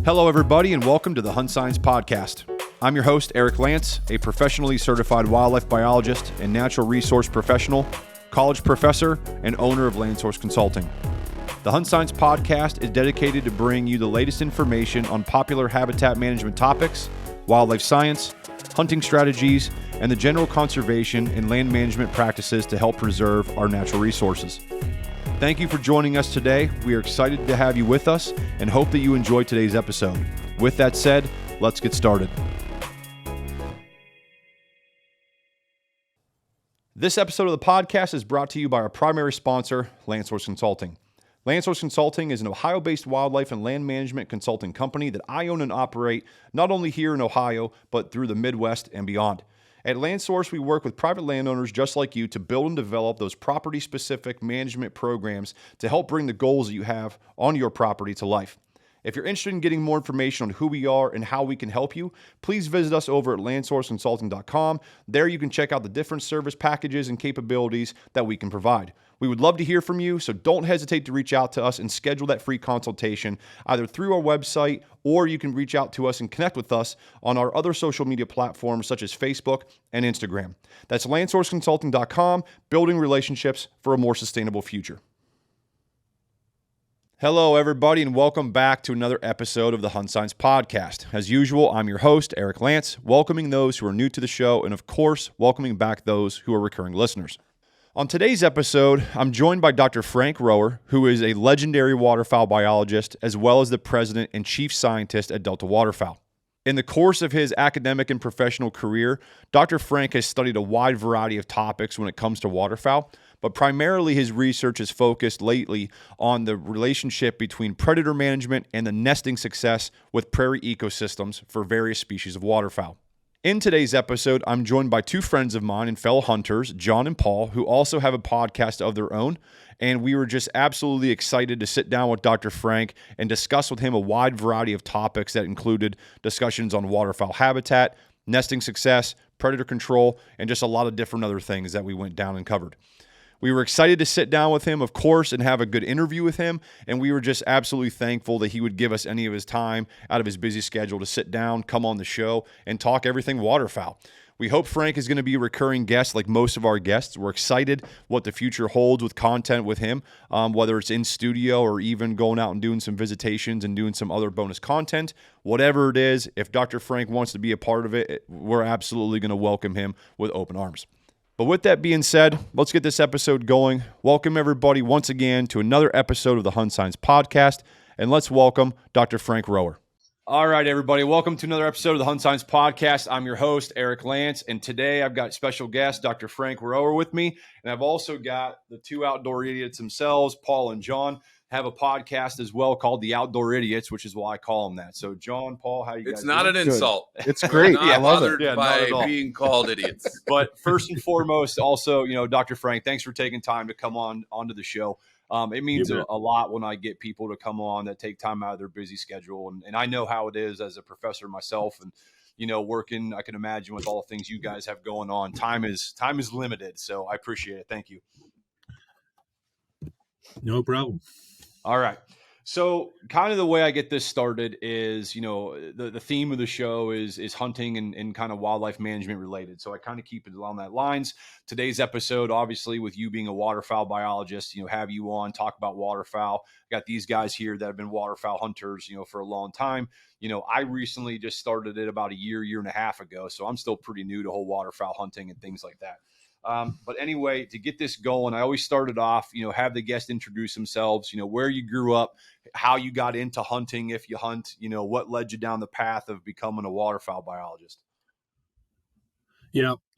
Hello, everybody, and welcome to the HuntScience podcast. I'm your host, Eric Lance, a professionally certified wildlife biologist and natural resource professional, college professor, and owner of Land Source Consulting. The HuntScience podcast is dedicated to bring you the latest information on popular habitat management topics, wildlife science, hunting strategies, and the general conservation and land management practices to help preserve our natural resources. Thank you for joining us today. We are excited to have you with us and hope that you enjoy today's episode. With that said, let's get started. This episode of the podcast is brought to you by our primary sponsor, Land Source Consulting. Land Source Consulting is an Ohio-based wildlife and land management consulting company that I own and operate not only here in Ohio, but through the Midwest and beyond. At Land Source, we work with private landowners just like you to build and develop those property-specific management programs to help bring the goals that you have on your property to life. If you're interested in getting more information on who we are and how we can help you, please visit us over at landsourceconsulting.com. There you can check out the different service packages and capabilities that we can provide. We would love to hear from you, so don't hesitate to reach out to us and schedule that free consultation either through our website, or you can reach out to us and connect with us on our other social media platforms such as Facebook and Instagram. That's landsourceconsulting.com, building relationships for a more sustainable future. Hello, everybody, and welcome back to another episode of the HuntScience podcast. As usual, I'm your host, Eric Lance, welcoming those who are new to the show and, of course, welcoming back those who are recurring listeners. On today's episode, I'm joined by Dr. Frank Rohwer, who is a legendary waterfowl biologist, as well as the president and chief scientist at Delta Waterfowl. In the course of his academic and professional career, Dr. Frank has studied a wide variety of topics when it comes to waterfowl, but primarily his research is focused lately on the relationship between predator management and the nesting success with prairie ecosystems for various species of waterfowl. In today's episode, I'm joined by two friends of mine and fellow hunters, John and Paul, who also have a podcast of their own, and we were just absolutely excited to sit down with Dr. Frank and discuss with him a wide variety of topics that included discussions on waterfowl habitat, nesting success, predator control, and just a lot of different other things that we went down and covered. We were excited to sit down with him, of course, and have a good interview with him, and we were just absolutely thankful that he would give us any of his time out of his busy schedule to sit down, come on the show, and talk everything waterfowl. We hope Frank is going to be a recurring guest like most of our guests. We're excited what the future holds with content with him, whether it's in studio or even going out and doing some visitations and doing some other bonus content. Whatever it is, if Dr. Frank wants to be a part of it, we're absolutely going to welcome him with open arms. But with that being said, let's get this episode going. Welcome, everybody, once again to another episode of the HuntScience podcast, and let's welcome Dr. Frank Rohwer. All right, everybody, welcome to another episode of the HuntScience podcast. I'm your host, Eric Lance, and today I've got special guest, Dr. Frank Rohwer, with me, and I've also got the two outdoor idiots themselves, Paul and John, have a podcast as well called The Outdoor Idiots, which is why I call them that. So, John, Paul, how you guys It's not doing? an insult. It's great. I love it. it. By being called idiots. But first and foremost, also, Dr. Frank, thanks for taking time to come onto the show. It means a lot when I get people to come on that take time out of their busy schedule. And I know how it is as a professor myself and, working, I can imagine with all the things you guys have going on, time is limited. So I appreciate it. Thank you. No problem. All right. So kind of the way I get this started is, the theme of the show is hunting and kind of wildlife management related. So I kind of keep it along that lines. Today's episode, obviously, with you being a waterfowl biologist, have you on, talk about waterfowl. I got these guys here that have been waterfowl hunters, for a long time. I recently just started it about a year and a half ago. So I'm still pretty new to whole waterfowl hunting and things like that. But anyway, to get this going, I always started off, have the guest introduce themselves, where you grew up, how you got into hunting, if you hunt, what led you down the path of becoming a waterfowl biologist.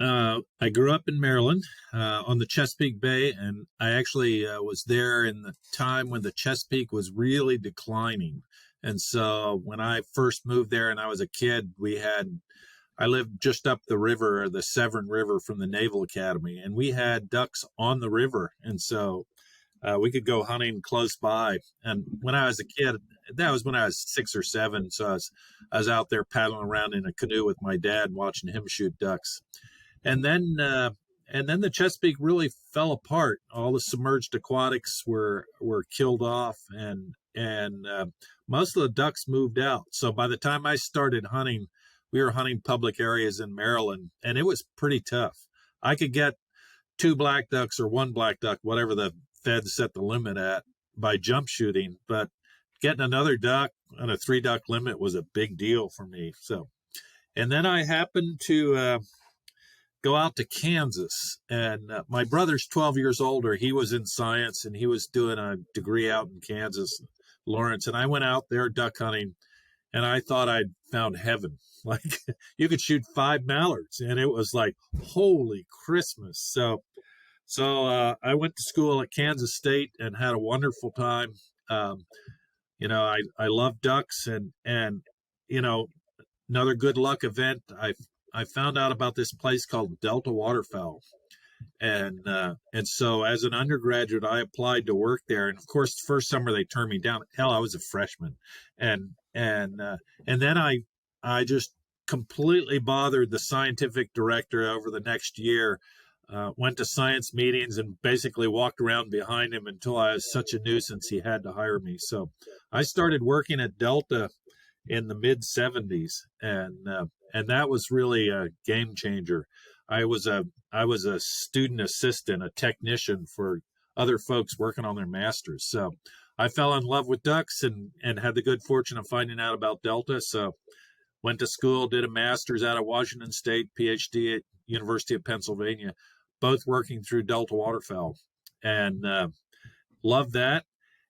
I grew up in Maryland on the Chesapeake Bay, and I actually was there in the time when the Chesapeake was really declining. And so when I first moved there and I was a kid, I lived just up the river, the Severn River from the Naval Academy, and we had ducks on the river. And so we could go hunting close by. And when I was a kid, that was when I was 6 or 7. So I was out there paddling around in a canoe with my dad, watching him shoot ducks. And then the Chesapeake really fell apart. All the submerged aquatics were killed off, and and most of the ducks moved out. So by the time I started hunting, we were hunting public areas in Maryland, and it was pretty tough. I could get 2 black ducks or 1 black duck, whatever the feds set the limit at, by jump shooting, but getting another duck on a 3 duck limit was a big deal for me. So, and then I happened to go out to Kansas, and my brother's 12 years older. He was in science, and he was doing a degree out in Kansas, Lawrence, and I went out there duck hunting, and I thought I'd found heaven. Like, you could shoot 5 mallards, and it was like, holy Christmas. So I went to school at Kansas State and had a wonderful time. I love ducks, and another good luck event. I found out about this place called Delta Waterfowl, and so as an undergraduate, I applied to work there. And of course, the first summer they turned me down. Hell, I was a freshman, and then I just completely bothered the scientific director over the next year. Went to science meetings and basically walked around behind him until I was such a nuisance he had to hire me. So I started working at Delta in the mid 70s, and that was really a game changer. I was a student assistant, a technician for other folks working on their masters. So I fell in love with ducks and had the good fortune of finding out about Delta. So went to school, did a master's out of Washington State, PhD at University of Pennsylvania, both working through Delta Waterfowl, and loved that.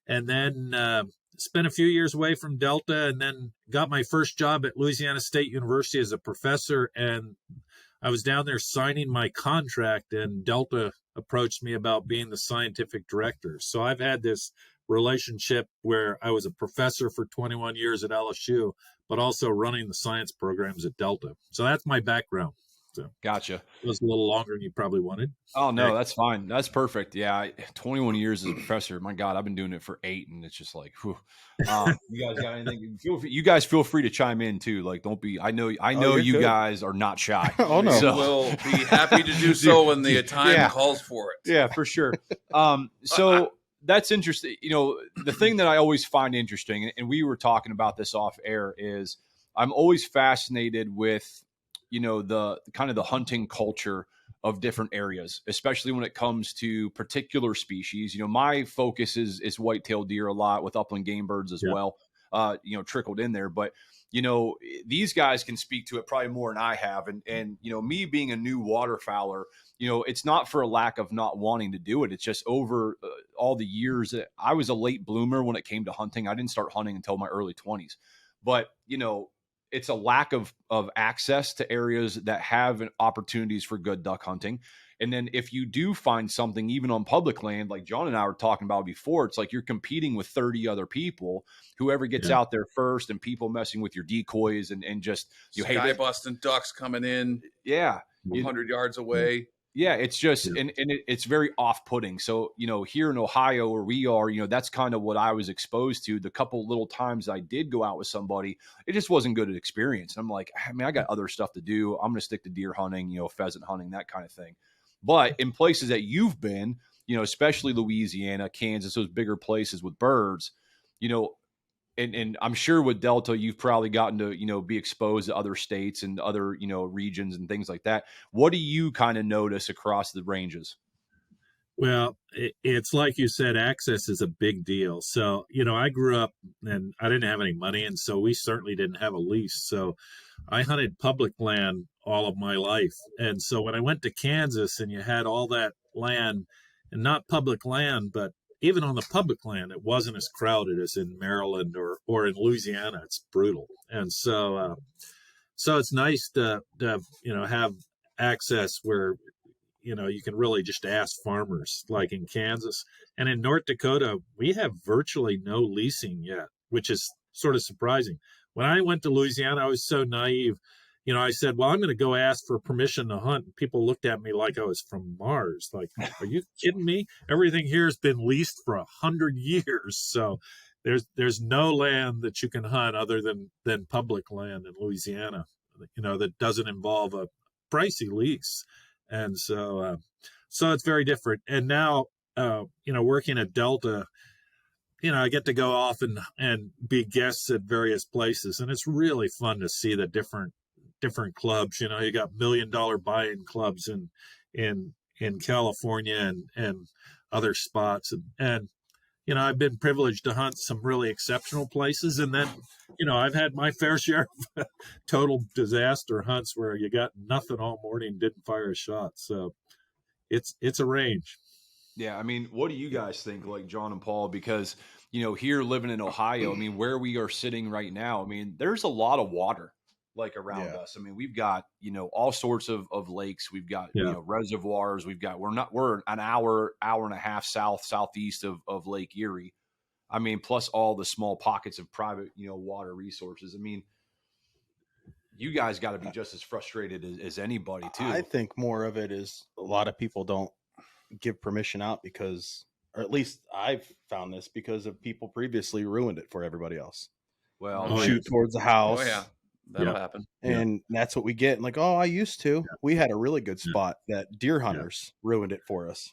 And then spent a few years away from Delta, and then got my first job at Louisiana State University as a professor. And I was down there signing my contract, and Delta approached me about being the scientific director. So I've had this relationship where I was a professor for 21 years at LSU, but also running the science programs at Delta. So that's my background. So Gotcha. It was a little longer than you probably wanted. Oh, no, that's fine. That's perfect. Yeah. 21 years as a professor. My God, I've been doing it for 8, and it's just like, whew. You guys got anything? You guys feel free to chime in too. Like, don't be, I know you guys are not shy. Oh, no. So. We'll be happy to do so when the time calls for it. Yeah, for sure. So that's interesting. The thing that I always find interesting, and we were talking about this off air, is I'm always fascinated with, the kind of the hunting culture of different areas, especially when it comes to particular species. My focus is white-tailed deer a lot, with upland game birds as well, trickled in there. But, these guys can speak to it probably more than I have. And me being a new waterfowler, it's not for a lack of not wanting to do it. It's just over all the years that I was a late bloomer when it came to hunting. I didn't start hunting until my early 20s. But, it's a lack of access to areas that have opportunities for good duck hunting. And then if you do find something, even on public land, like John and I were talking about before, it's like you're competing with 30 other people, whoever gets out there first, and people messing with your decoys and just sky busting ducks coming in. Yeah. 100 yards away. Yeah, it's just, and it's very off-putting. So, here in Ohio, where we are, that's kind of what I was exposed to. The couple little times I did go out with somebody, it just wasn't good experience. I'm like, I got other stuff to do. I'm going to stick to deer hunting, pheasant hunting, that kind of thing. But in places that you've been, especially Louisiana, Kansas, those bigger places with birds, and I'm sure with Delta, you've probably gotten to, be exposed to other states and other, regions and things like that. What do you kind of notice across the ranges? Well, it's like you said, access is a big deal. So, I grew up and I didn't have any money, and so we certainly didn't have a lease. So I hunted public land all of my life. And so when I went to Kansas and you had all that land, and not public land, but even on the public land, it wasn't as crowded as in Maryland or in Louisiana. It's brutal. And so it's nice to have access where, you can really just ask farmers, like in Kansas. And in North Dakota, we have virtually no leasing yet, which is sort of surprising. When I went to Louisiana, I was so naive. I said, well, I'm going to go ask for permission to hunt. And people looked at me like I was from Mars. Like, are you kidding me? Everything here has been leased for 100 years. So there's no land that you can hunt other than public land in Louisiana, that doesn't involve a pricey lease. And so it's very different. And now, working at Delta, I get to go off and be guests at various places, and it's really fun to see the different clubs. You got $1 million buy-in clubs in California and other spots, and I've been privileged to hunt some really exceptional places, and then I've had my fair share of total disaster hunts where you got nothing all morning, didn't fire a shot. So it's a range. Yeah, I mean, what do you guys think, like John and Paul? Because, here living in Ohio, I mean, where we are sitting right now, I mean, there's a lot of water like around us. I mean, we've got, all sorts of lakes. We've got, reservoirs. We're an hour and a half southeast of Lake Erie. I mean, plus all the small pockets of private, water resources. I mean, you guys got to be just as frustrated as anybody too. I think more of it is a lot of people don't give permission out because, or at least I've found this, because of people previously ruined it for everybody else. Well, shoot towards the house. Oh yeah, that'll happen. And that's what we get. Like, I used to. Yeah. We had a really good spot that deer hunters ruined it for us.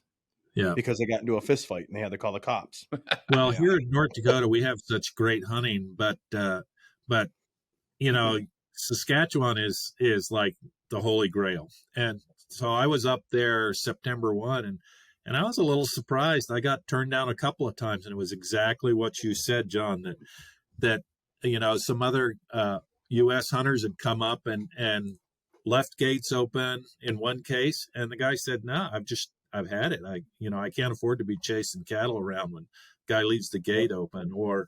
Yeah, because they got into a fist fight and they had to call the cops. Well, here in North Dakota, we have such great hunting, but Saskatchewan is like the Holy Grail, and so I was up there September 1, and I was a little surprised. I got turned down a couple of times, and it was exactly what you said, John. That some other U.S. hunters had come up and left gates open in one case, and the guy said, "No, I've had it. I can't afford to be chasing cattle around when guy leaves the gate open or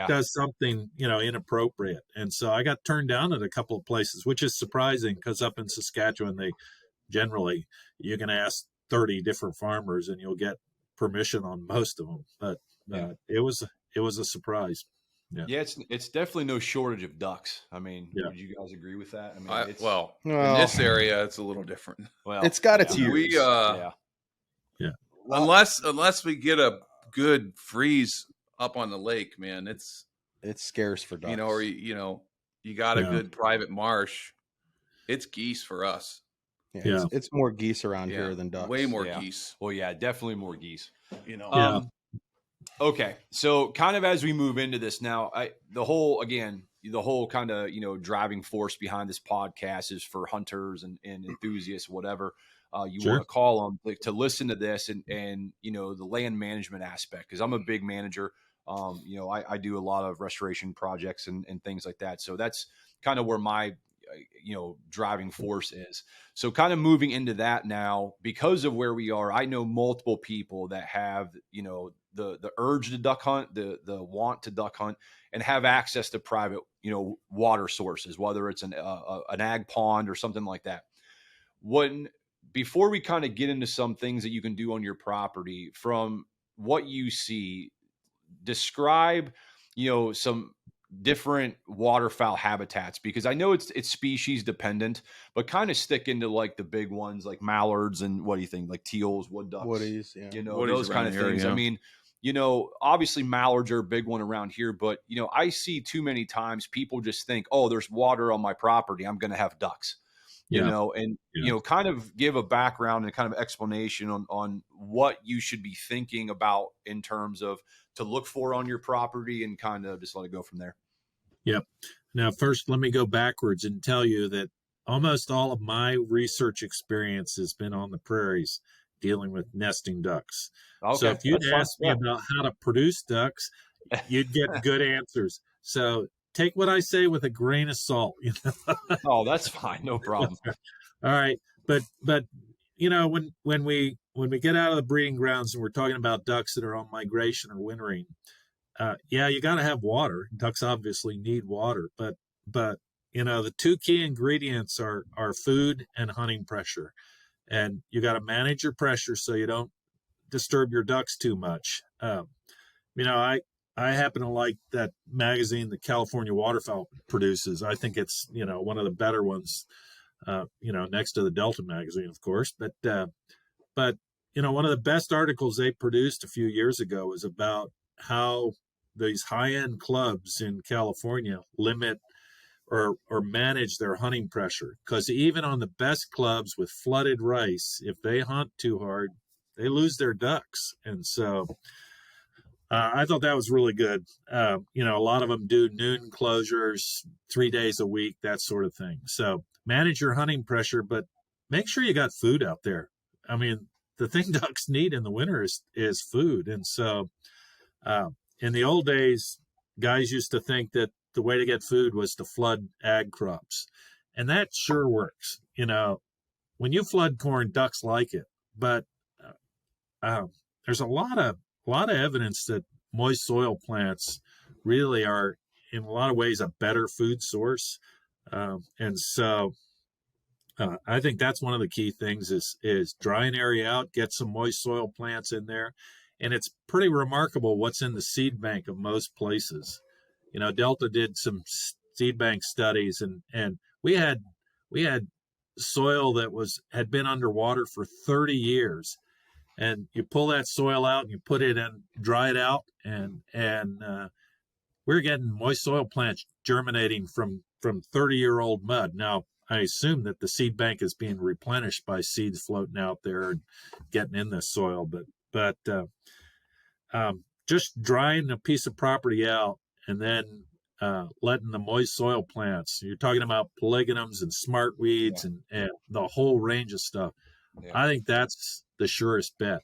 does something, inappropriate." And so I got turned down at a couple of places, which is surprising because up in Saskatchewan, you can ask 30 different farmers and you'll get permission on most of them. But it was a surprise. Yeah, it's definitely no shortage of ducks. I mean, would you guys agree with that? I mean, in this area, it's a little different. Well, it's got its years. Unless we get a good freeze up on the lake, man, it's scarce for ducks. Or you got a good private marsh. It's geese for us. Yeah. It's more geese around here than ducks. Way more geese. Well, definitely more geese. Okay, so kind of as we move into this now, the whole kind of driving force behind this podcast is for hunters and enthusiasts, whatever you want to call them, to listen to this and the land management aspect, because I'm a big manager. I do a lot of restoration projects and things like that, so that's kind of where my driving force is. So kind of moving into that now, because of where we are, I know multiple people that have the urge to duck hunt, the want to duck hunt, and have access to private, water sources, whether it's an ag pond or something like that. Before we kind of get into some things that you can do on your property, from what you see, describe, some different waterfowl habitats, because I know it's species dependent, but kind of stick into like the big ones like mallards and what do you think, like teals, wood ducks, woodies, those kind of things. I mean, obviously mallards are a big one around here, but I see too many times people just think, oh, there's water on my property, I'm going to have ducks, kind of give a background and kind of explanation on what you should be thinking about in terms of to look for on your property, and kind of just let it go from there. Yep. Now, first, let me go backwards and tell you that almost all of my research experience has been on the prairies dealing with nesting ducks. Okay, so if you'd asked me about how to produce ducks, you'd get good answers. So take what I say with a grain of salt. Oh, that's fine. No problem. All right. But when we get out of the breeding grounds and we're talking about ducks that are on migration or wintering, you got to have water. Ducks obviously need water, but the two key ingredients are food and hunting pressure, and you got to manage your pressure so you don't disturb your ducks too much. I happen to like that magazine that California Waterfowl produces. I think it's one of the better ones, next to the Delta magazine, of course, but one of the best articles they produced a few years ago was about how these high-end clubs in California limit or manage their hunting pressure. Because even on the best clubs with flooded rice, if they hunt too hard, they lose their ducks. And so I thought that was really good. A lot of them do noon closures, 3 days a week, that sort of thing. So manage your hunting pressure, but make sure you got food out there. I mean, the thing ducks need in the winter is food. And so in the old days, guys used to think that the way to get food was to flood ag crops. And that sure works. When you flood corn, ducks like it. But there's a lot of evidence that moist soil plants really are, in a lot of ways, a better food source. And so I think that's one of the key things is dry an area out, get some moist soil plants in there. And it's pretty remarkable what's in the seed bank of most places. Delta did some seed bank studies, and we had soil that had been underwater for 30 years. And you pull that soil out and you put it in, dry it out, and we're getting moist soil plants germinating from 30-year-old mud. Now, I assume that the seed bank is being replenished by seeds floating out there and getting in the soil, but just drying a piece of property out and then letting the moist soil plants. You're talking about polygonums and smartweeds and the whole range of stuff. Yeah. I think that's the surest bet.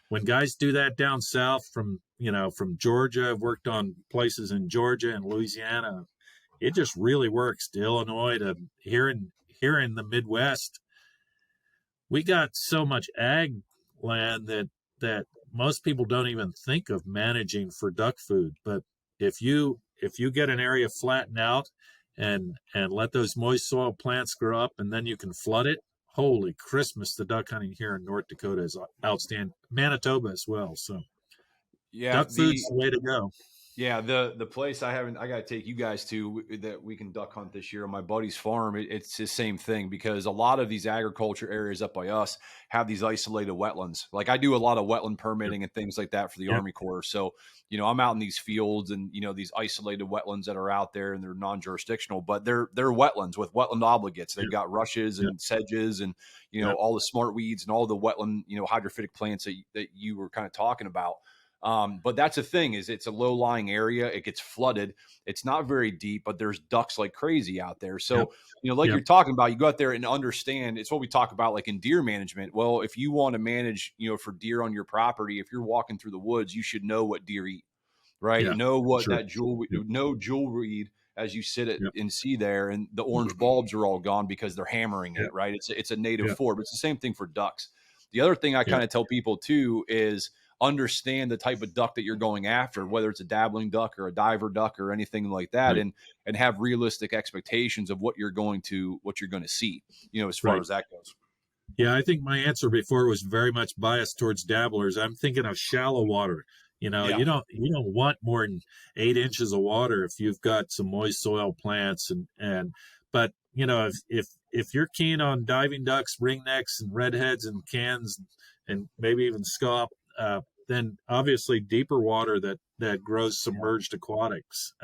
When guys do that down south from Georgia, I've worked on places in Georgia and Louisiana, it just really works. To Illinois, to here in the Midwest, we got so much ag land that most people don't even think of managing for duck food. But if you get an area flattened out and let those moist soil plants grow up, and then you can flood it, holy Christmas, the duck hunting here in North Dakota is outstanding. Manitoba as well. So duck food's the way to go. Yeah, the place I got to take you guys to that we can duck hunt this year on my buddy's farm. It's the same thing, because a lot of these agriculture areas up by us have these isolated wetlands. Like I do a lot of wetland permitting and things like that for the Army Corps. So, I'm out in these fields and, these isolated wetlands that are out there, and they're non-jurisdictional, but they're wetlands with wetland obligates. They've got rushes and sedges and, all the smart weeds and all the wetland, hydrophytic plants that you were kind of talking about. But that's the thing, is it's a low-lying area. It gets flooded. It's not very deep, but there's ducks like crazy out there. So, you're talking about, you go out there and understand. It's what we talk about, like in deer management. Well, if you want to manage, for deer on your property, if you're walking through the woods, you should know what deer eat, right? Yeah. Know what that jewelweed as you sit it and see there, and the orange bulbs are all gone because they're hammering it, right? It's a native forb. It's the same thing for ducks. The other thing I kind of tell people too is understand the type of duck that you're going after, whether it's a dabbling duck or a diver duck or anything like that, and have realistic expectations of what you're going to see, as far as that goes. Yeah, I think my answer before was very much biased towards dabblers. I'm thinking of shallow water. You don't want more than 8 inches of water if you've got some moist soil plants but if you're keen on diving ducks, ringnecks and redheads and cans and maybe even scaup, then obviously deeper water that grows submerged aquatics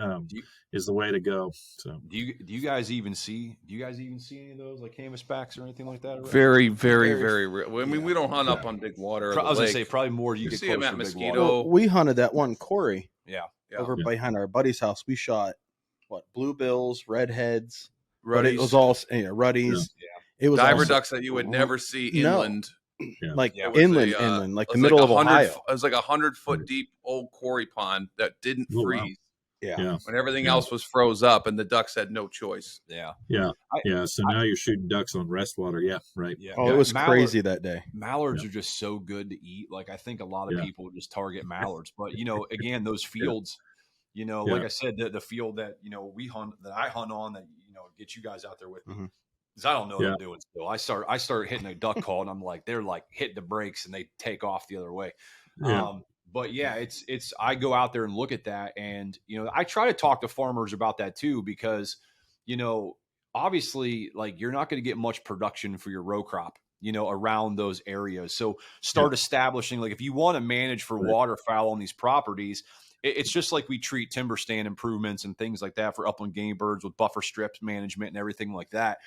is the way to go. So do you guys even see any of those, like canvasbacks or anything like that? Very, very, very real. I mean, we don't hunt up on big water. I was gonna say probably more. You get see them at Mosquito. Well, we hunted that one quarry. Over behind our buddy's house. We shot bluebills, redheads, ruddies. It was all ruddies. It was diver ducks that you would never see inland. Inland, like the middle of Ohio. It was like 100-foot deep old quarry pond that didn't freeze. Yeah. When everything else was froze up, and the ducks had no choice. So now you're shooting ducks on rest water. Yeah, right. Yeah. Oh, it was crazy that day. Mallards are just so good to eat. Like I think a lot of people just target mallards, but again, those fields, like I said, the field that we hunt, that I hunt on, that get you guys out there with me. Because I don't know what I'm doing still. I start hitting a duck call, and I'm like, they're like hitting the brakes, and they take off the other way. But it's I go out there and look at that, and I try to talk to farmers about that too, because obviously, like, you're not going to get much production for your row crop around those areas. So start establishing, like, if you want to manage for waterfowl on these properties, it's just like we treat timber stand improvements and things like that for upland game birds with buffer strips management and everything like that.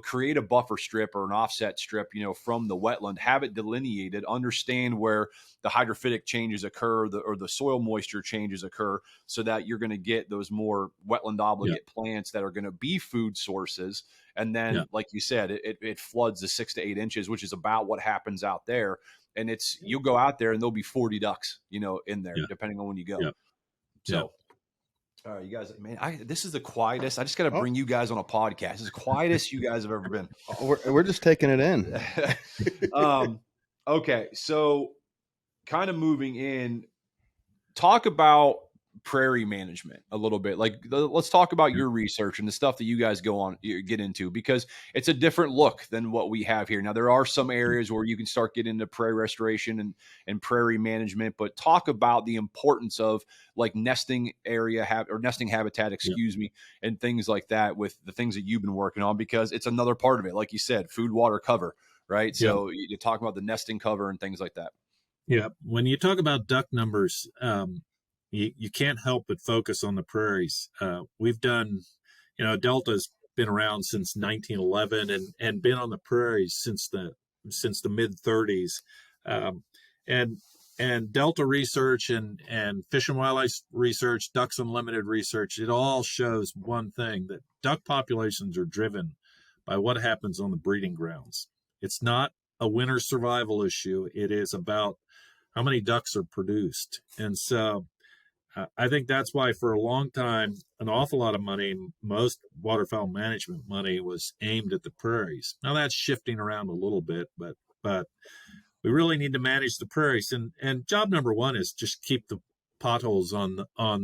Create a buffer strip or an offset strip, from the wetland, have it delineated, understand where the hydrophytic changes occur, or the soil moisture changes occur, so that you're going to get those more wetland obligate plants that are going to be food sources. And then, like you said, it floods the 6 to 8 inches, which is about what happens out there. And you'll go out there and there'll be 40 ducks, in there, depending on when you go. So, all right, you guys, man, this is the quietest. I just got to bring you guys on a podcast. It's the quietest you guys have ever been. We're just taking it in. Okay. So kind of moving in, talk about prairie management a little bit. Like, let's talk about your research and the stuff that you guys get into, because it's a different look than what we have here. Now, there are some areas where you can start getting into prairie restoration and prairie management, but talk about the importance of like nesting habitat, and things like that with the things that you've been working on, because it's another part of it. Like you said, food, water, cover, right? So you talk about the nesting cover and things like that. Yeah. When you talk about duck numbers, you can't help but focus on the prairies. We've done, Delta's been around since 1911 and been on the prairies since the mid 30s. And Delta research and Fish and Wildlife research, Ducks Unlimited research, it all shows one thing, that duck populations are driven by what happens on the breeding grounds. It's not a winter survival issue. It is about how many ducks are produced. And so I think that's why for a long time, an awful lot of money, most waterfowl management money, was aimed at the prairies. Now that's shifting around a little bit, but we really need to manage the prairies. And job number one is just keep the potholes in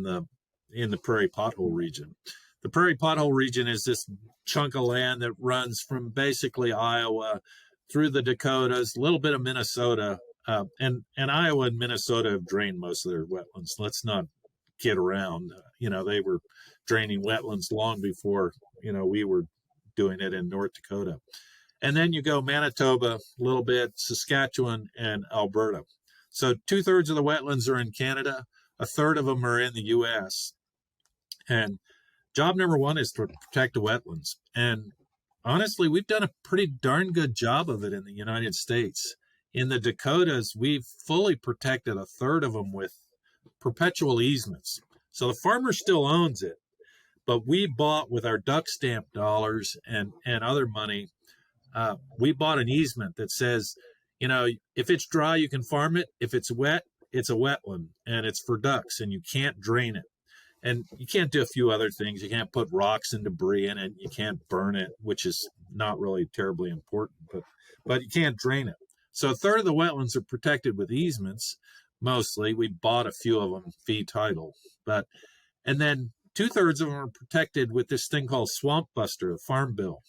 the prairie pothole region. The prairie pothole region is this chunk of land that runs from basically Iowa through the Dakotas, a little bit of Minnesota, and Iowa and Minnesota have drained most of their wetlands. Let's not kid around. They were draining wetlands long before, we were doing it in North Dakota. And then you go Manitoba, a little bit, Saskatchewan, and Alberta. So 2/3 of the wetlands are in Canada, 1/3 of them are in the U.S. And job number one is to protect the wetlands. And honestly, we've done a pretty darn good job of it in the United States. In the Dakotas, we've fully protected 1/3 of them with perpetual easements. So the farmer still owns it, but we bought with our duck stamp dollars and other money, we bought an easement that says, if it's dry, you can farm it. If it's wet, it's a wetland and it's for ducks and you can't drain it. And you can't do a few other things. You can't put rocks and debris in it. You can't burn it, which is not really terribly important, but you can't drain it. So 1/3 of the wetlands are protected with easements. Mostly, we bought a few of them fee title, and then 2/3 of them are protected with this thing called Swamp Buster, the Farm Bill.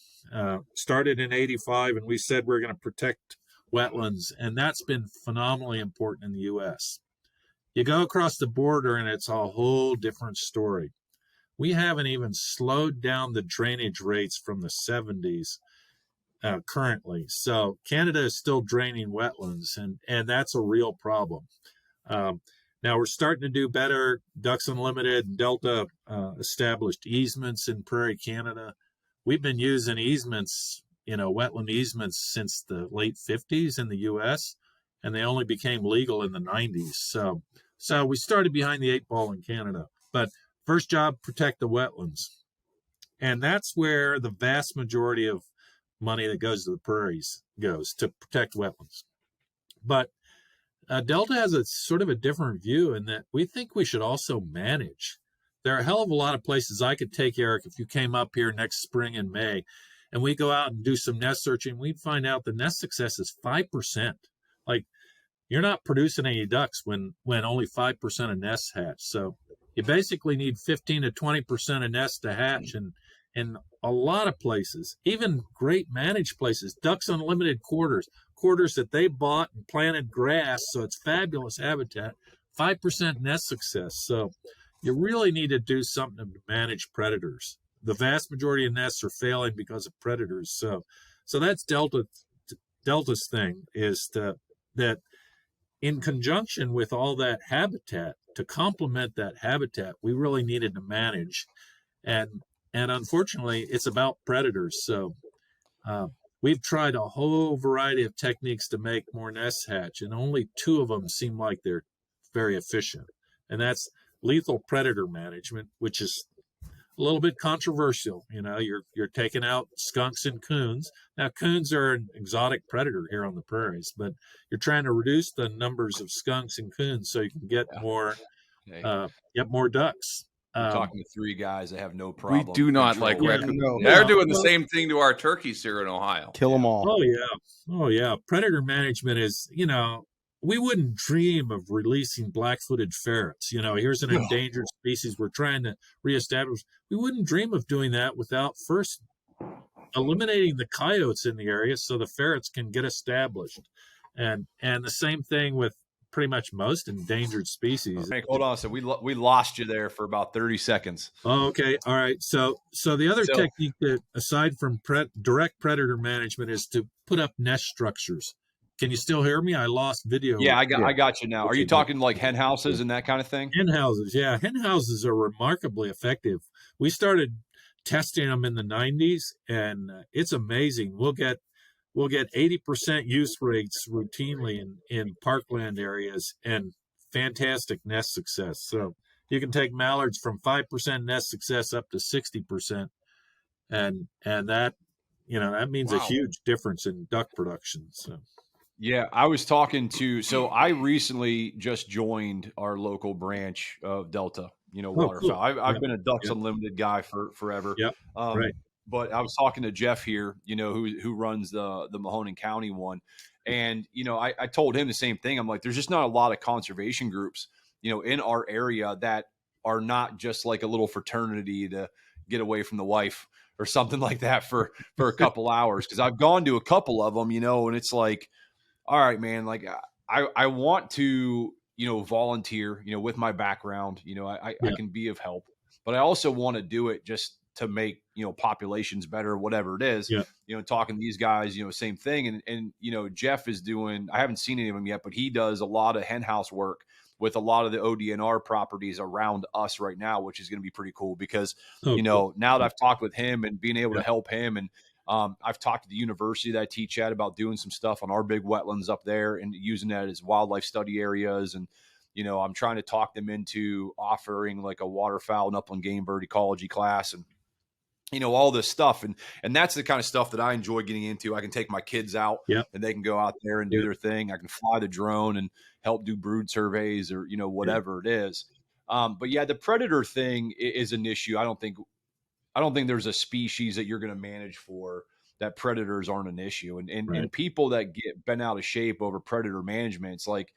Started in '85, and we said we're going to protect wetlands, and that's been phenomenally important in the U.S. You go across the border, and it's a whole different story. We haven't even slowed down the drainage rates from the 70s. Currently. So Canada is still draining wetlands, and that's a real problem. Now we're starting to do better. Ducks Unlimited and Delta established easements in Prairie Canada. We've been using easements, wetland easements, since the late 50s in the U.S., and they only became legal in the 90s. So we started behind the 8 ball in Canada. But first job, protect the wetlands. And that's where the vast majority of money that goes to the prairies goes, to protect wetlands. But Delta has a sort of a different view in that we think we should also manage. There are a hell of a lot of places I could take, Eric, if you came up here next spring in May, and we go out and do some nest searching, we'd find out the nest success is 5%. Like, you're not producing any ducks when only 5% of nests hatch. So you basically need 15 to 20% of nests to hatch, and in a lot of places, even great managed places, Ducks Unlimited quarters that they bought and planted grass, so it's fabulous habitat, 5% nest success. So you really need to do something to manage predators. The vast majority of nests are failing because of predators. So that's Delta's thing, is that in conjunction with all that habitat, to complement that habitat, we really needed to manage. And unfortunately, it's about predators. So we've tried a whole variety of techniques to make more nests hatch, and only 2 of them seem like they're very efficient. And that's lethal predator management, which is a little bit controversial. You're taking out skunks and coons. Now, coons are an exotic predator here on the prairies, but you're trying to reduce the numbers of skunks and coons so you can get more ducks. You're talking to 3 guys that have no We problem. do not like raccoons. no. They're doing the same thing to our turkeys here in Ohio. Kill them all. Oh yeah. Predator management is, we wouldn't dream of releasing black-footed ferrets. Here's an endangered species we're trying to reestablish. We wouldn't dream of doing that without first eliminating the coyotes in the area so the ferrets can get established. And the same thing with pretty much most endangered species. Frank, hold on. So we lost you there for about 30 seconds. Oh, okay. All right. So the other technique that, aside from direct predator management, is to put up nest structures. Can you still hear me? I lost video. Yeah, I got you now. Are you talking like hen houses and that kind of thing? Hen houses, yeah. Hen houses are remarkably effective. We started testing them in the 90s, and it's amazing. We'll get 80% use rates routinely in parkland areas and fantastic nest success. So you can take mallards from 5% nest success up to 60%, and that that means a huge difference in duck production. So. Yeah, I was talking to, so I recently just joined our local branch of Delta, Waterfowl. Cool. I've been a Ducks Unlimited guy for forever. Yeah. Right. But I was talking to Jeff here, who runs the Mahoning County one. And, I told him the same thing. I'm like, there's just not a lot of conservation groups, in our area that are not just like a little fraternity to get away from the wife or something like that for a couple hours. Cause I've gone to a couple of them, and it's like, all right, man, like I want to, volunteer, with my background, I can be of help, but I also want to do it just to make, populations better, whatever it is, talking to these guys, same thing. And, Jeff is doing, I haven't seen any of them yet, but he does a lot of hen house work with a lot of the ODNR properties around us right now, which is going to be pretty cool because, now that I've talked with him and being able to help him, and I've talked to the university that I teach at about doing some stuff on our big wetlands up there and using that as wildlife study areas. And, I'm trying to talk them into offering like a waterfowl and upland game bird ecology class and, all this stuff. And that's the kind of stuff that I enjoy getting into. I can take my kids out and they can go out there and do their thing. I can fly the drone and help do brood surveys or, whatever it is. But yeah, the predator thing is an issue. I don't think there's a species that you're going to manage for that predators aren't an issue. And people that get bent out of shape over predator management, it's like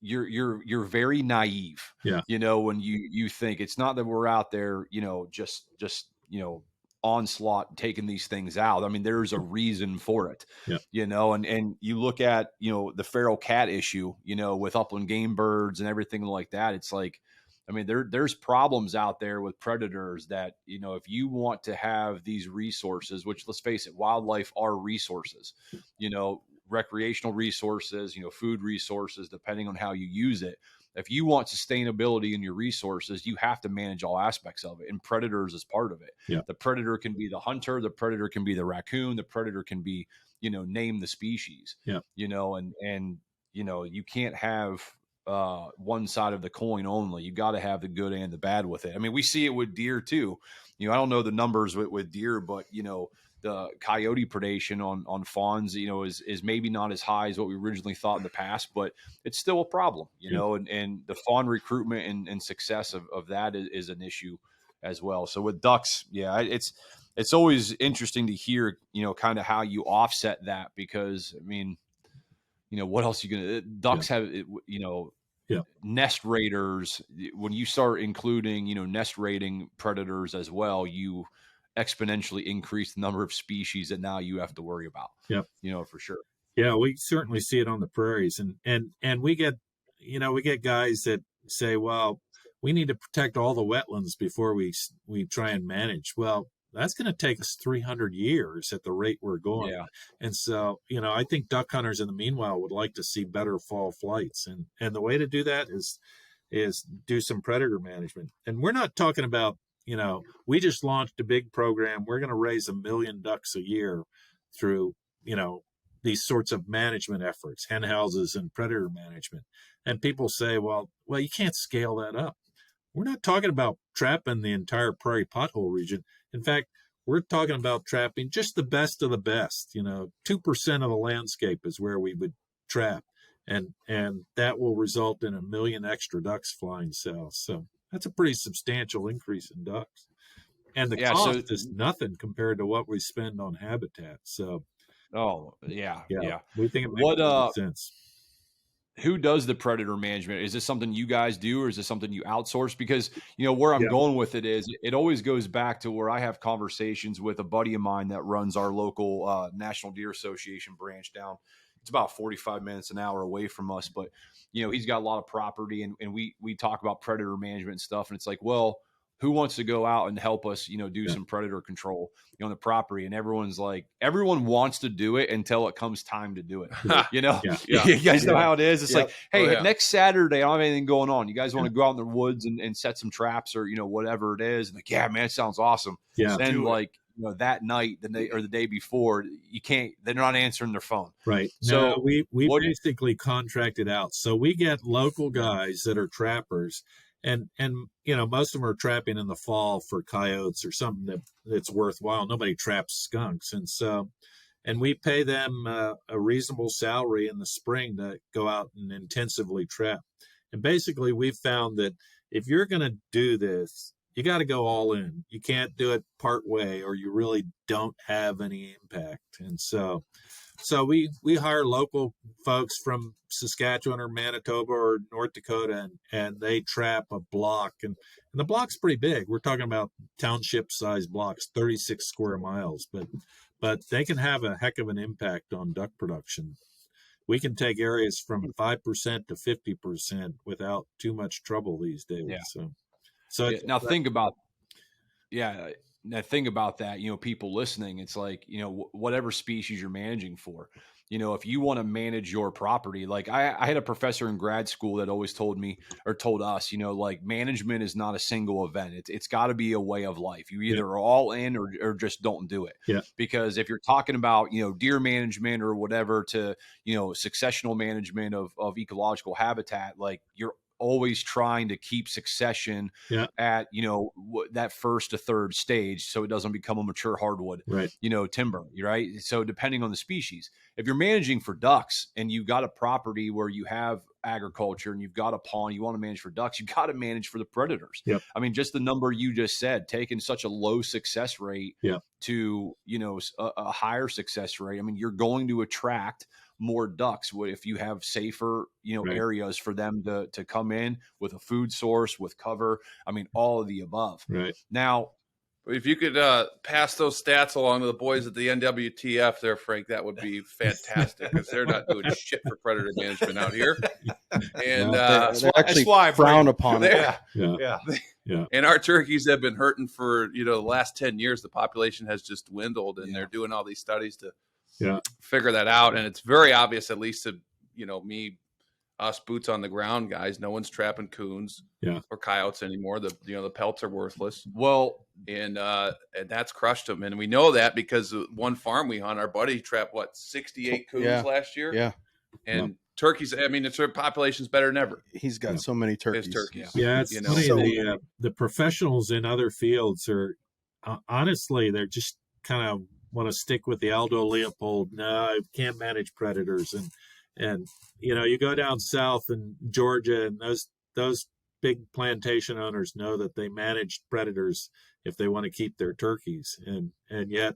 you're very naive. Yeah. When you think it's not that we're out there, just onslaught taking these things out. I mean, there's a reason for it. And you look at, the feral cat issue, with upland game birds and everything like that. It's like, I mean, there's problems out there with predators that, if you want to have these resources, which let's face it, wildlife are resources, recreational resources, food resources, depending on how you use it. If you want sustainability in your resources, you have to manage all aspects of it. And predators is part of it. Yeah. The predator can be the hunter. The predator can be the raccoon. The predator can be, name the species, and you can't have, one side of the coin only. You got to have the good and the bad with it. I mean, we see it with deer too. I don't know the numbers with deer, but the coyote predation on fawns, is maybe not as high as what we originally thought in the past, but it's still a problem, and the fawn recruitment and success of that is an issue as well. So with ducks, it's always interesting to hear, kind of how you offset that, because I mean, what else are you going to, ducks have, nest raiders. When you start including, nest raiding predators as well, you exponentially increase the number of species that now you have to worry about. For sure. Yeah, we certainly see it on the prairies, and we get guys that say, well, we need to protect all the wetlands before we try and manage. Well, that's going to take us 300 years at the rate we're going. Yeah. And so, I think duck hunters in the meanwhile would like to see better fall flights. And the way to do that is is do some predator management. And we're not talking about, we just launched a big program. We're going to raise 1 million ducks a year through, these sorts of management efforts, hen houses and predator management. And people say, well, you can't scale that up. We're not talking about trapping the entire prairie pothole region. In fact, we're talking about trapping just the best of the best. 2% of the landscape is where we would trap. And that will result in 1 million extra ducks flying south. So that's a pretty substantial increase in ducks. And the cost is nothing compared to what we spend on habitat. So, we think it makes sense. Who does the predator management? Is this something you guys do, or is this something you outsource? Because, where I'm going with it is it always goes back to where I have conversations with a buddy of mine that runs our local National Deer Association branch down. It's about 45 minutes, an hour away from us, but he's got a lot of property, and we talk about predator management and stuff. And it's like, well, who wants to go out and help us, do some predator control on the property? And everyone's like, everyone wants to do it until it comes time to do it. You guys know how it is. It's like, hey, next Saturday, I don't have anything going on. You guys want to go out in the woods and set some traps or, whatever it is. And like, yeah, man, it sounds awesome. Yeah. Then that night, the day before, you can't, they're not answering their phone. Right. So we basically contracted out. So we get local guys that are trappers. And most of them are trapping in the fall for coyotes or something that's worthwhile. Nobody traps skunks. And we pay them a reasonable salary in the spring to go out and intensively trap. And basically, we've found that if you're going to do this, you got to go all in. You can't do it part way, or you really don't have any impact. And so we hire local folks from Saskatchewan or Manitoba or North Dakota, and they trap a block. And the block's pretty big. We're talking about township-sized blocks, 36 square miles. But they can have a heck of an impact on duck production. We can take areas from 5% to 50% without too much trouble these days. Yeah. So now think about that, people listening, it's like, whatever species you're managing for, if you want to manage your property, like I had a professor in grad school that always told us, management is not a single event. It's got to be a way of life. You either are all in or just don't do it. Yeah. Because if you're talking about, deer management or whatever to, successional management of ecological habitat, like you're always trying to keep succession at, that first to third stage, so it doesn't become a mature hardwood, timber, right? So depending on the species, if you're managing for ducks and you've got a property where you have agriculture and you've got a pond, you want to manage for ducks, you got to manage for the predators. Yep. I mean, just the number you just said, taking such a low success rate to, a higher success rate. I mean, you're going to attract more ducks if you have safer, areas for them to come in with a food source, with cover. I mean, all of the above. Right. Now, if you could pass those stats along to the boys at the NWTF there, Frank, that would be fantastic, because they're not doing shit for predator management out here. And they actually frown upon it. Yeah. And our turkeys have been hurting for, the last 10 years. The population has just dwindled, and they're doing all these studies to figure that out. And it's very obvious, at least to, us boots on the ground guys, no one's trapping coons or coyotes anymore. The pelts are worthless. Well, and that's crushed them. And we know that because one farm we hunt, our buddy trapped 68 coons last year. Yeah. And turkeys, I mean, their population's better than ever. He's got so many turkeys. Yeah, it's funny. The professionals in other fields are honestly, they're just kind of want to stick with the Aldo Leopold. No, I can't manage predators. And you go down south in Georgia, and those big plantation owners know that they manage predators if they want to keep their turkeys. And yet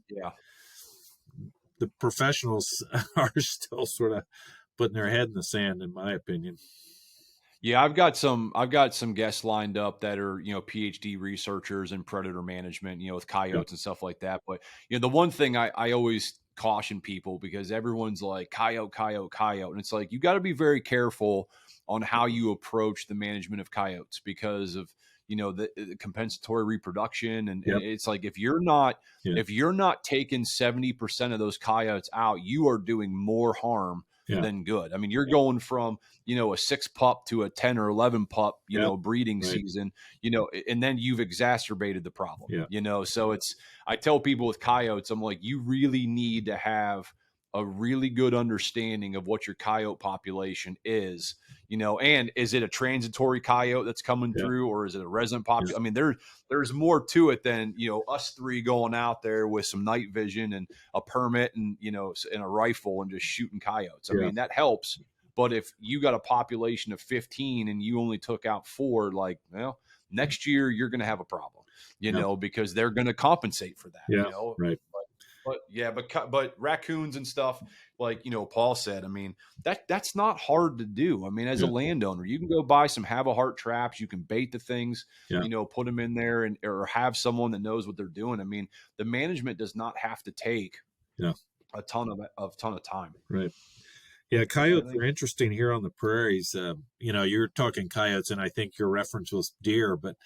the professionals are still sort of putting their head in the sand, in my opinion. Yeah, I've got some guests lined up that are, PhD researchers in predator management, with coyotes and stuff like that. But, the one thing I always caution people, because everyone's like coyote. And it's like, you got to be very careful on how you approach the management of coyotes because of, the compensatory reproduction. And it's like, if you're not taking 70% of those coyotes out, you are doing more harm than good. I mean, you're going from, a 6 pup to a 10 or 11 pup, breeding season, and then you've exacerbated the problem, so I tell people with coyotes, I'm like, you really need to have a really good understanding of what your coyote population is, and is it a transitory coyote that's coming through, or is it a resident population? I mean, there's more to it than, us three going out there with some night vision and a permit and, and a rifle and just shooting coyotes. I mean, that helps. But if you got a population of 15 and you only took out 4, like, well, next year you're going to have a problem, because they're going to compensate for that, Right. But raccoons and stuff, like, Paul said, I mean, that's not hard to do. I mean, as a landowner, you can go buy some have a heart traps. You can bait the things, put them in there or have someone that knows what they're doing. I mean, the management does not have to take a ton of time. Right. Yeah. Coyotes are interesting here on the prairies. You're talking coyotes, and I think your reference was deer, but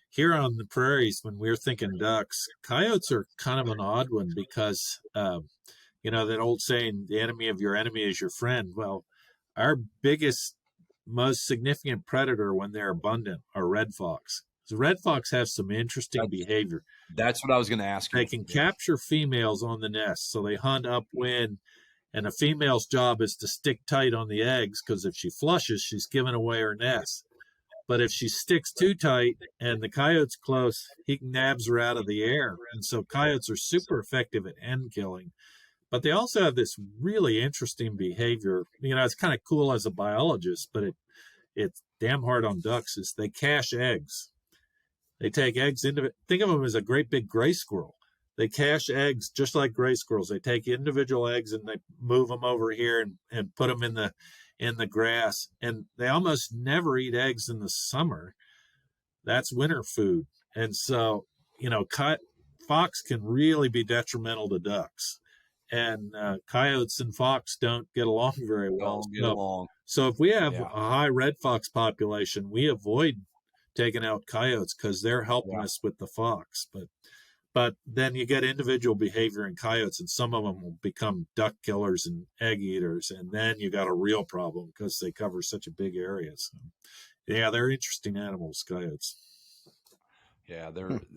here on the prairies, when we're thinking ducks, coyotes are kind of an odd one because, that old saying, the enemy of your enemy is your friend. Well, our biggest, most significant predator when they're abundant are red fox. So red fox have some interesting behavior. That's what I was going to ask you. They can capture females on the nest. So they hunt upwind, and a female's job is to stick tight on the eggs, because if she flushes, she's giving away her nest. But if she sticks too tight and the coyote's close, he nabs her out of the air. And so coyotes are super effective at end killing. But they also have this really interesting behavior. It's kind of cool as a biologist, but it's damn hard on ducks, is they cache eggs. They take eggs into it. Think of them as a great big gray squirrel. They cache eggs just like gray squirrels. They take individual eggs and they move them over here and put them in the grass, and they almost never eat eggs in the summer. That's winter food. And so, fox can really be detrimental to ducks, and coyotes and fox don't get along very well. So if we have a high red fox population, we avoid taking out coyotes because they're helping us with the fox. But then you get individual behavior in coyotes, and some of them will become duck killers and egg eaters, and then you got a real problem because they cover such a big area. So, they're interesting animals, coyotes. Yeah,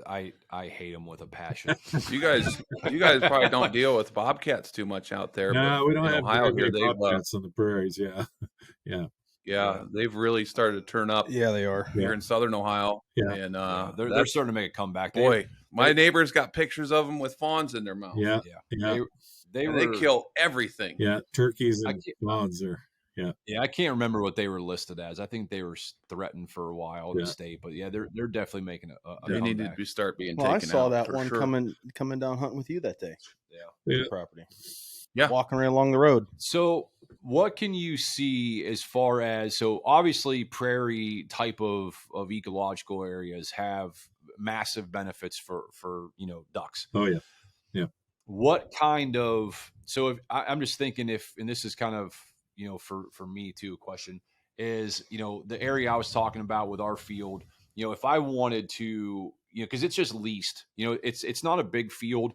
I hate them with a passion. You guys probably don't deal with bobcats too much out there. No, but we don't have Ohio here. Bobcats on the prairies. Yeah, they've really started to turn up. Yeah, they are here in southern Ohio. Yeah, and they're starting to make a comeback. My neighbors got pictures of them with fawns in their mouth. Yeah. They kill everything. Yeah, turkeys and fawns are. Yeah, I can't remember what they were listed as. I think they were threatened for a while in the state, but they're definitely making a they need to start being taken out. I saw that one coming down hunting with you that day. Yeah. Property. Yeah, walking right along the road. So what can you see as far as, so obviously prairie type of ecological areas have massive benefits for ducks. Oh yeah. What kind of, so if I'm just thinking and this is kind of, for me too, a question is, the area I was talking about with our field, if I wanted to, because it's just leased, it's not a big field.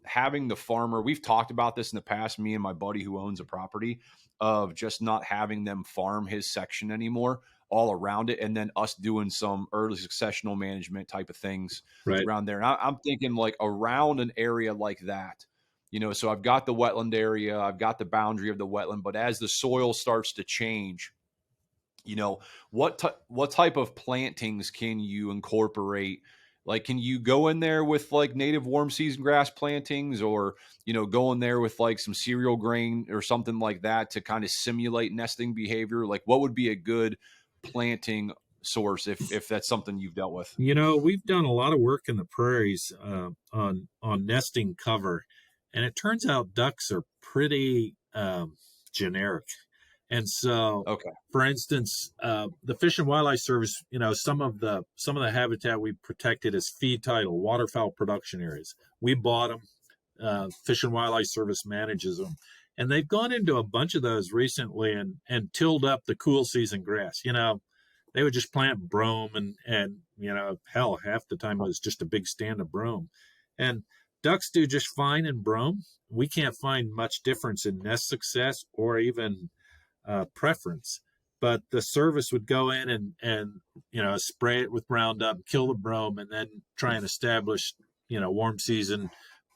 Having the farmer, we've talked about this in the past, me and my buddy who owns a property, of just not having them farm his section anymore all around it, and then us doing some early successional management type of things around there. And I'm thinking like around an area like that, so I've got the wetland area, I've got the boundary of the wetland, but as the soil starts to change, what type of plantings can you incorporate? Like, can you go in there with like native warm season grass plantings, or, go in there with like some cereal grain or something like that to kind of simulate nesting behavior? Like, what would be a good planting source if that's something you've dealt with? We've done a lot of work in the prairies on nesting cover, and it turns out ducks are pretty generic. And so, for instance, the Fish and Wildlife Service, some of the habitat we protected as feed title waterfowl production areas. We bought them. Fish and Wildlife Service manages them, and they've gone into a bunch of those recently and tilled up the cool season grass. They would just plant brome and hell, half the time it was just a big stand of brome. And ducks do just fine in brome. We can't find much difference in nest success or even preference. But the service would go in and spray it with Roundup, kill the brome, and then try and establish warm season,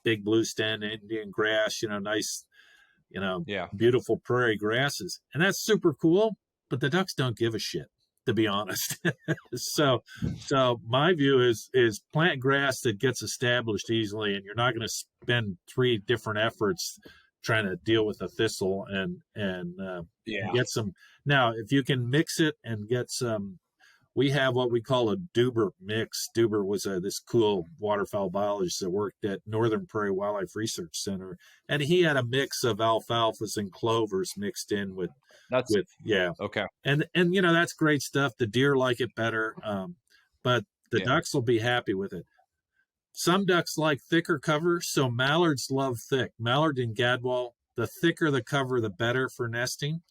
big blue stem, Indian grass, nice, beautiful prairie grasses, and that's super cool. But the ducks don't give a shit, to be honest. So my view is plant grass that gets established easily, and you're not going to spend 3 different efforts trying to deal with a thistle and get some. Now, if you can mix it and get some, we have what we call a Duber mix. Duber was this cool waterfowl biologist that worked at Northern Prairie Wildlife Research Center, and he had a mix of alfalfas and clovers mixed in with. Okay. And that's great stuff. The deer like it better, but the ducks will be happy with it. Some ducks like thicker cover, so mallards love thick. Mallard and gadwall, the thicker the cover, the better for nesting.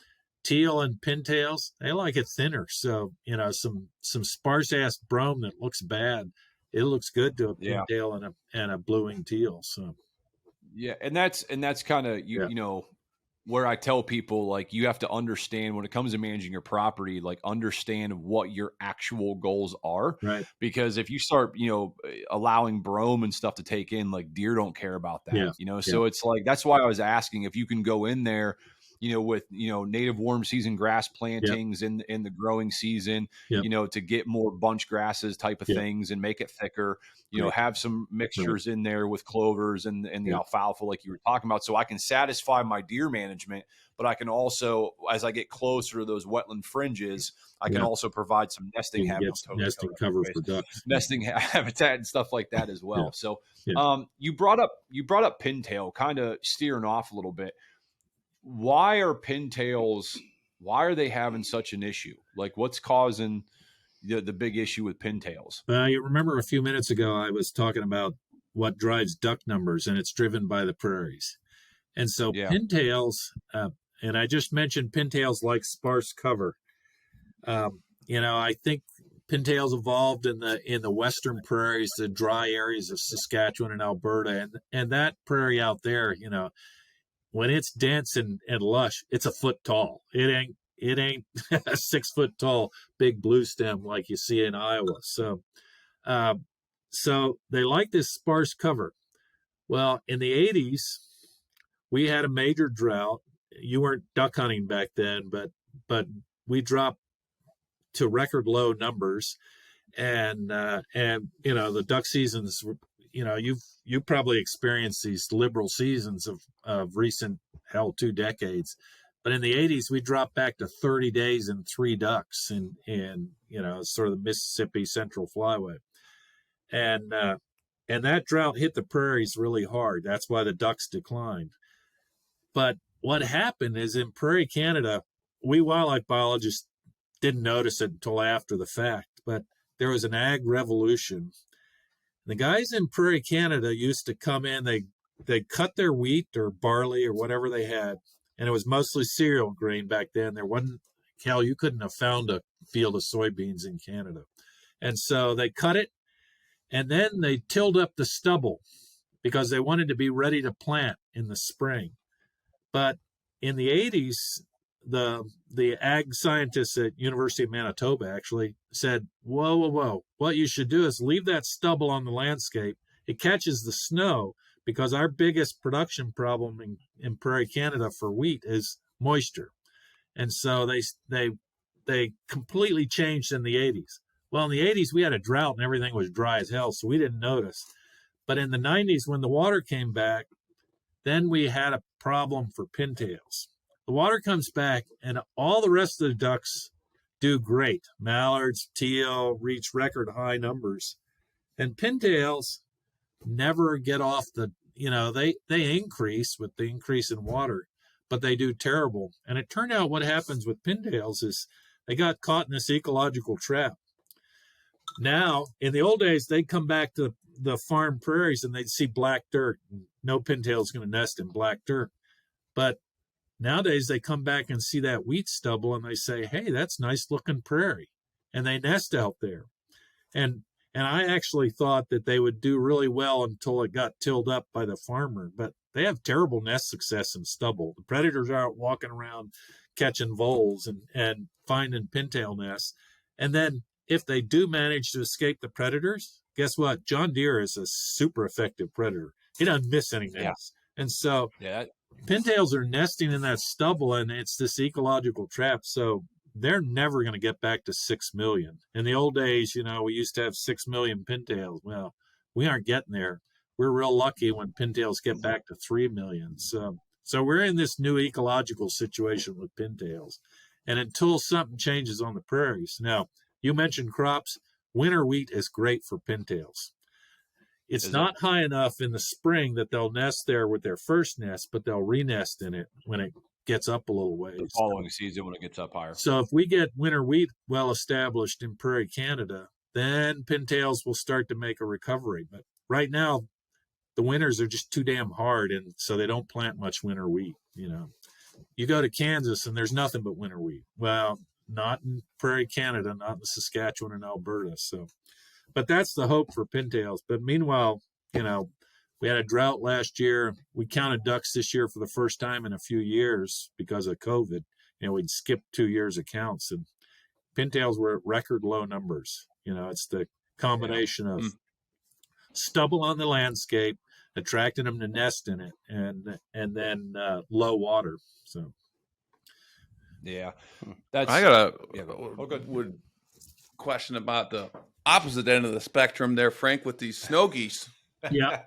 Teal and pintails, they like it thinner. So, some sparse ass brome that looks bad, it looks good to a pintail and a blue-winged teal. So, and that's kind of where I tell people, like, you have to understand when it comes to managing your property, like, understand what your actual goals are. Right. Because if you start, allowing brome and stuff to take in, like, deer don't care about that, So it's like, that's why I was asking if you can go in there, with, native warm season grass plantings in the growing season, to get more bunch grasses type of things and make it thicker, have some mixtures in there with clovers and the alfalfa, like you were talking about. So I can satisfy my deer management, but I can also, as I get closer to those wetland fringes, I can also provide some nesting habitat, cover for ducks, nesting habitat and stuff like that as well. So you brought up pintail, kind of steering off a little bit. Why are pintails, why are they having such an issue? Like, what's causing the big issue with pintails? You remember a few minutes ago, I was talking about what drives duck numbers, and it's driven by the prairies. And so pintails, and I just mentioned pintails like sparse cover. I think pintails evolved in the western prairies, the dry areas of Saskatchewan and Alberta, and that prairie out there, when it's dense and lush, it's a foot tall. It ain't a 6 foot tall big blue stem like you see in Iowa. So they like this sparse cover. Well, in the 80s, we had a major drought. You weren't duck hunting back then, but we dropped to record low numbers, and the duck seasons. You've probably experienced these liberal seasons of recent 2 decades, but in the 80s we dropped back to 30 days and 3 ducks in sort of the Mississippi Central Flyway, and that drought hit the prairies really hard. That's why the ducks declined. But what happened is in Prairie Canada, we wildlife biologists didn't notice it until after the fact, but there was an ag revolution. The guys in Prairie Canada used to come in, they'd cut their wheat or barley or whatever they had, and it was mostly cereal grain back then. There wasn't, you couldn't have found a field of soybeans in Canada. And so they cut it, and then they tilled up the stubble because they wanted to be ready to plant in the spring. But in the 80s, the ag scientists at University of Manitoba actually said, whoa, what you should do is leave that stubble on the landscape. It catches the snow, because our biggest production problem in Prairie Canada for wheat is moisture. And so they completely changed in the 80s. Well, in the 80s, we had a drought and everything was dry as hell, so we didn't notice. But in the 90s, when the water came back, then we had a problem for pintails. The water comes back, and all the rest of the ducks do great. Mallards, teal reach record high numbers. And pintails never get off they increase with the increase in water, but they do terrible. And it turned out what happens with pintails is they got caught in this ecological trap. Now, in the old days, they'd come back to the farm prairies and they'd see black dirt. No pintail's going to nest in black dirt. But nowadays, they come back and see that wheat stubble and they say, hey, that's nice looking prairie. And they nest out there. And And I actually thought that they would do really well until it got tilled up by the farmer. But they have terrible nest success in stubble. The predators aren't walking around catching voles and finding pintail nests. And then if they do manage to escape the predators, guess what? John Deere is a super effective predator. He doesn't miss any nests. Yeah. And so pintails are nesting in that stubble, and it's this ecological trap. So they're never going to get back to 6 million. In the old days, we used to have 6 million pintails. Well, we aren't getting there. We're real lucky when pintails get back to 3 million. So we're in this new ecological situation with pintails. And until something changes on the prairies. Now, you mentioned crops. Winter wheat is great for pintails. It's not high enough in the spring that they'll nest there with their first nest, but they'll re-nest in it when it gets up a little ways. The following season when it gets up higher. So if we get winter wheat well established in Prairie Canada, then pintails will start to make a recovery. But right now, the winters are just too damn hard, and so they don't plant much winter wheat. You go to Kansas and there's nothing but winter wheat. Well, not in Prairie Canada, not in Saskatchewan and Alberta. So, but that's the hope for pintails. But meanwhile, we had a drought last year. We counted ducks this year for the first time in a few years because of COVID. We'd skipped 2 years of counts, and pintails were at record low numbers. It's the combination of stubble on the landscape, attracting them to nest in it, and then low water. So, I got would question about the opposite end of the spectrum there, Frank, with these snow geese. Yeah.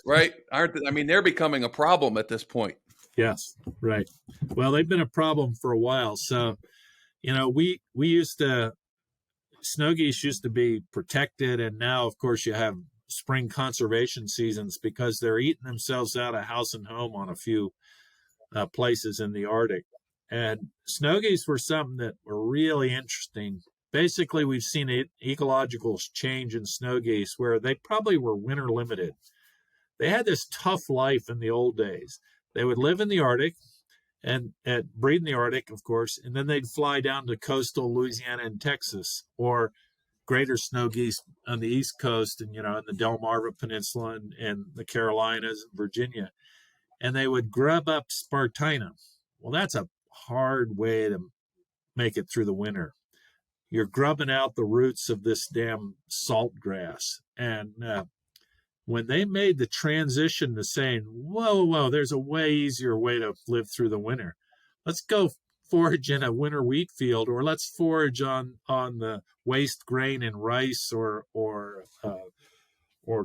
Right. They're becoming a problem at this point. Yes. Right. Well, they've been a problem for a while. So, we used to, snow geese used to be protected. And now, of course, you have spring conservation seasons because they're eating themselves out of house and home on a few places in the Arctic. And snow geese were something that were really interesting. Basically, we've seen an ecological change in snow geese where they probably were winter limited. They had this tough life in the old days. They would live in the Arctic and breed in the Arctic, of course, and then they'd fly down to coastal Louisiana and Texas, or greater snow geese on the East Coast and, in the Delmarva Peninsula and the Carolinas and Virginia. And they would grub up Spartina. Well, that's a hard way to make it through the winter. You're grubbing out the roots of this damn salt grass. And when they made the transition to saying, whoa, there's a way easier way to live through the winter. Let's go forage in a winter wheat field, or let's forage on the waste grain in rice or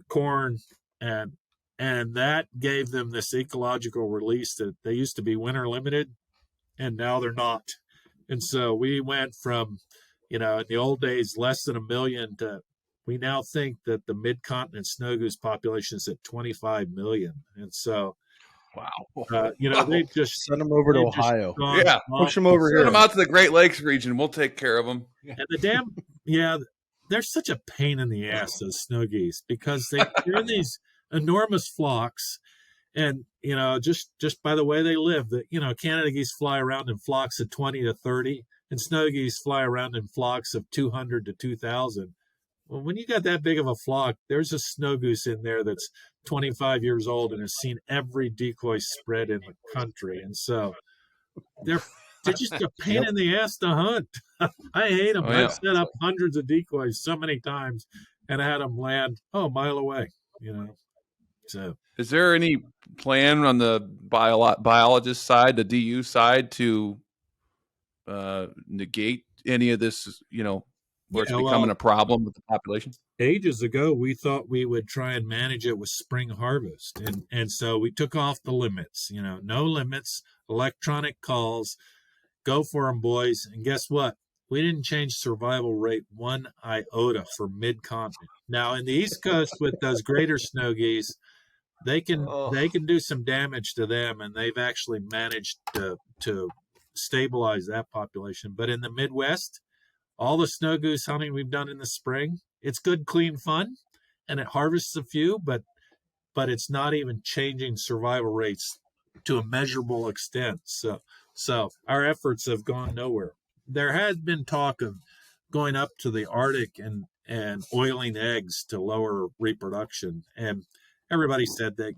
corn. And that gave them this ecological release that they used to be winter limited, and now they're not. And so we went from, in the old days, less than 1 million to, we now think that the mid-continent snow goose population is at 25 million. And so, wow. They just send them over to Ohio. Push them over here. Send them out to the Great Lakes region. We'll take care of them. And they're such a pain in the ass, those snow geese, because they're in these enormous flocks. And, just by the way they live, Canada geese fly around in flocks of 20 to 30, and snow geese fly around in flocks of 200 to 2,000. Well, when you got that big of a flock, there's a snow goose in there that's 25 years old and has seen every decoy spread in the country. And so they're just a pain in the ass to hunt. I hate them. I've set up hundreds of decoys so many times and had them land a mile away, So, is there any plan on the biologist side, the DU side, to negate any of this, where it's becoming a problem with the population? Ages ago, we thought we would try and manage it with spring harvest. And so we took off the limits, no limits, electronic calls, go for them, boys. And guess what? We didn't change survival rate 1 iota for mid-continent. Now, in the East Coast with those greater snow geese, they can do some damage to them, and they've actually managed to stabilize that population. But in the Midwest, all the snow goose hunting we've done in the spring, it's good, clean fun, and it harvests a few, but it's not even changing survival rates to a measurable extent. So our efforts have gone nowhere. There has been talk of going up to the Arctic and oiling eggs to lower reproduction. And everybody said that,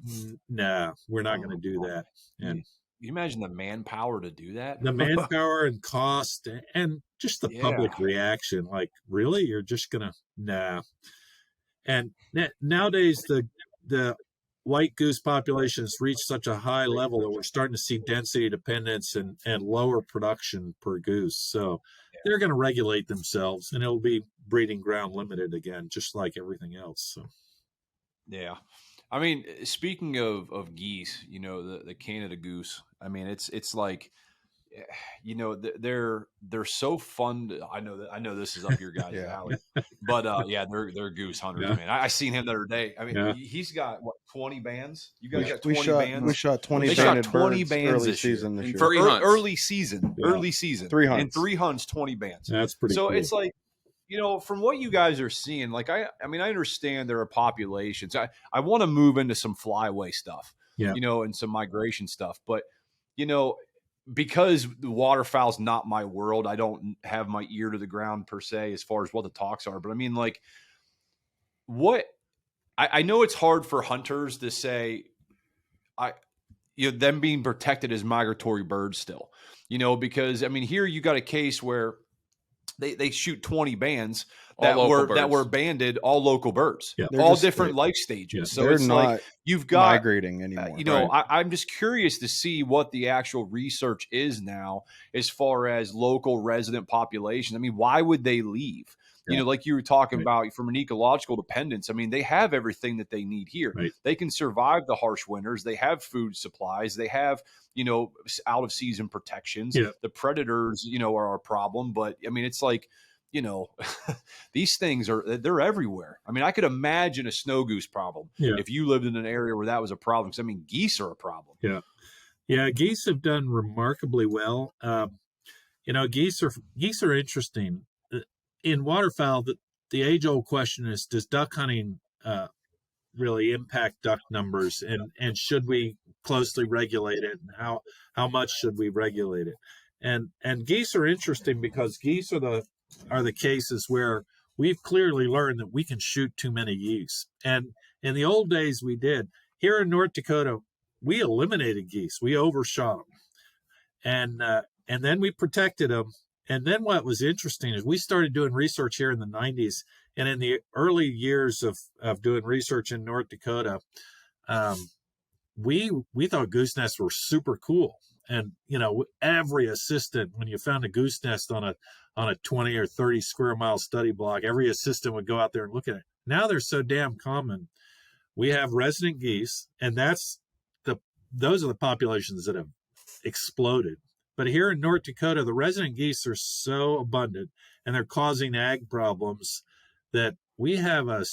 nah, we're not going to do that. And you imagine the manpower to do that? The manpower and cost and just the public reaction. Like, really? You're just going to, nah. And nowadays, the white goose population has reached such a high level that we're starting to see density dependence and lower production per goose. So they're going to regulate themselves, and it'll be breeding ground limited again, just like everything else. So, yeah. I mean, speaking of geese, the Canada goose, I mean, it's like, they're so fun. I know this is up your guys' alley, but they're goose hunters, man. I seen him the other day. I mean, he's got 20 bands. You guys got 20 bands. We shot 20 banded birds early season this year. Early season, 3 hunts, and 3 hunts, 20 bands. That's pretty. So cool. It's like, from what you guys are seeing, like I mean, I understand there are populations. I want to move into some flyway stuff, and some migration stuff, but because the waterfowl's not my world, I don't have my ear to the ground per se as far as what the talks are. But I mean, like, I know it's hard for hunters to say, them being protected as migratory birds still, because I mean, here you got a case where they shoot 20 bands that were banded, all local birds, all different life stages. So it's like you've got migrating anymore. I'm just curious to see what the actual research is now as far as local resident populations. I mean, why would they leave? Like you were talking about from an ecological dependence. I mean, they have everything that they need here. Right. They can survive the harsh winters. They have food supplies. They have, out of season protections. Yeah. The predators, are a problem, but I mean, it's like, these things they're everywhere. I mean, I could imagine a snow goose problem if you lived in an area where that was a problem. Because I mean, geese are a problem. Yeah. Geese have done remarkably well. Geese are interesting. In waterfowl, the age-old question is: does duck hunting really impact duck numbers, and should we closely regulate it? And how much should we regulate it? And geese are interesting because geese are the cases where we've clearly learned that we can shoot too many geese. And in the old days, we did. Here in North Dakota, we eliminated geese. We overshot them, and then we protected them. And then what was interesting is we started doing research here in the 90s. And in the early years of doing research in North Dakota, we thought goose nests were super cool. And, every assistant, when you found a goose nest on a 20 or 30 square mile study block, every assistant would go out there and look at it. Now they're so damn common. We have resident geese, and those are the populations that have exploded. But here in North Dakota, the resident geese are so abundant, and they're causing ag problems that we have a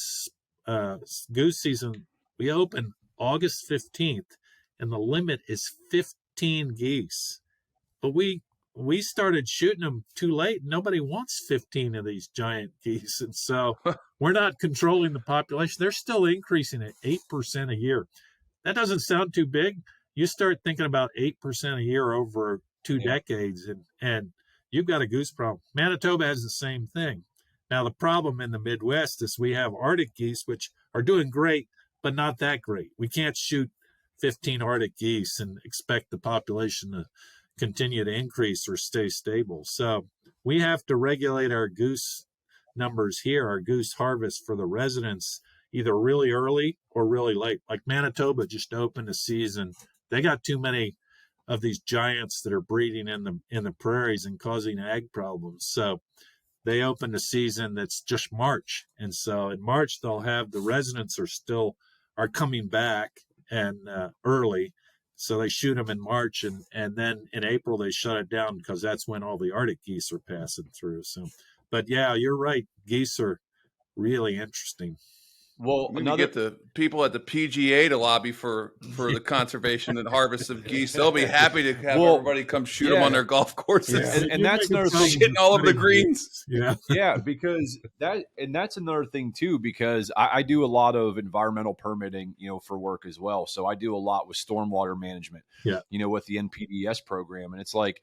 goose season. We open August 15th, and the limit is 15 geese. But we started shooting them too late. Nobody wants 15 of these giant geese, and so we're not controlling the population. They're still increasing at 8% a year. That doesn't sound too big. You start thinking about 8% a year over 2 decades, and you've got a goose problem. Manitoba has the same thing. Now, the problem in the Midwest is we have Arctic geese, which are doing great, but not that great. We can't shoot 15 Arctic geese and expect the population to continue to increase or stay stable. So we have to regulate our goose numbers here, our goose harvest for the residents, either really early or really late. Like Manitoba just opened a season. They got too many of these giants that are breeding in the prairies and causing ag problems. So they opened a season that's just March. And so in March, they'll have the residents are coming back and early. So they shoot them in March, and then in April, they shut it down because that's when all the Arctic geese are passing through. So, but yeah, you're right. Geese are really interesting. Well, when you get the people at the PGA to lobby for the conservation and harvest of geese, they'll be happy to have everybody come shoot them on their golf courses. And that's another thing. Shitting all over the greens. Because that's another thing too, because I do a lot of environmental permitting, for work as well. So I do a lot with stormwater management, with the NPDES program. And it's like,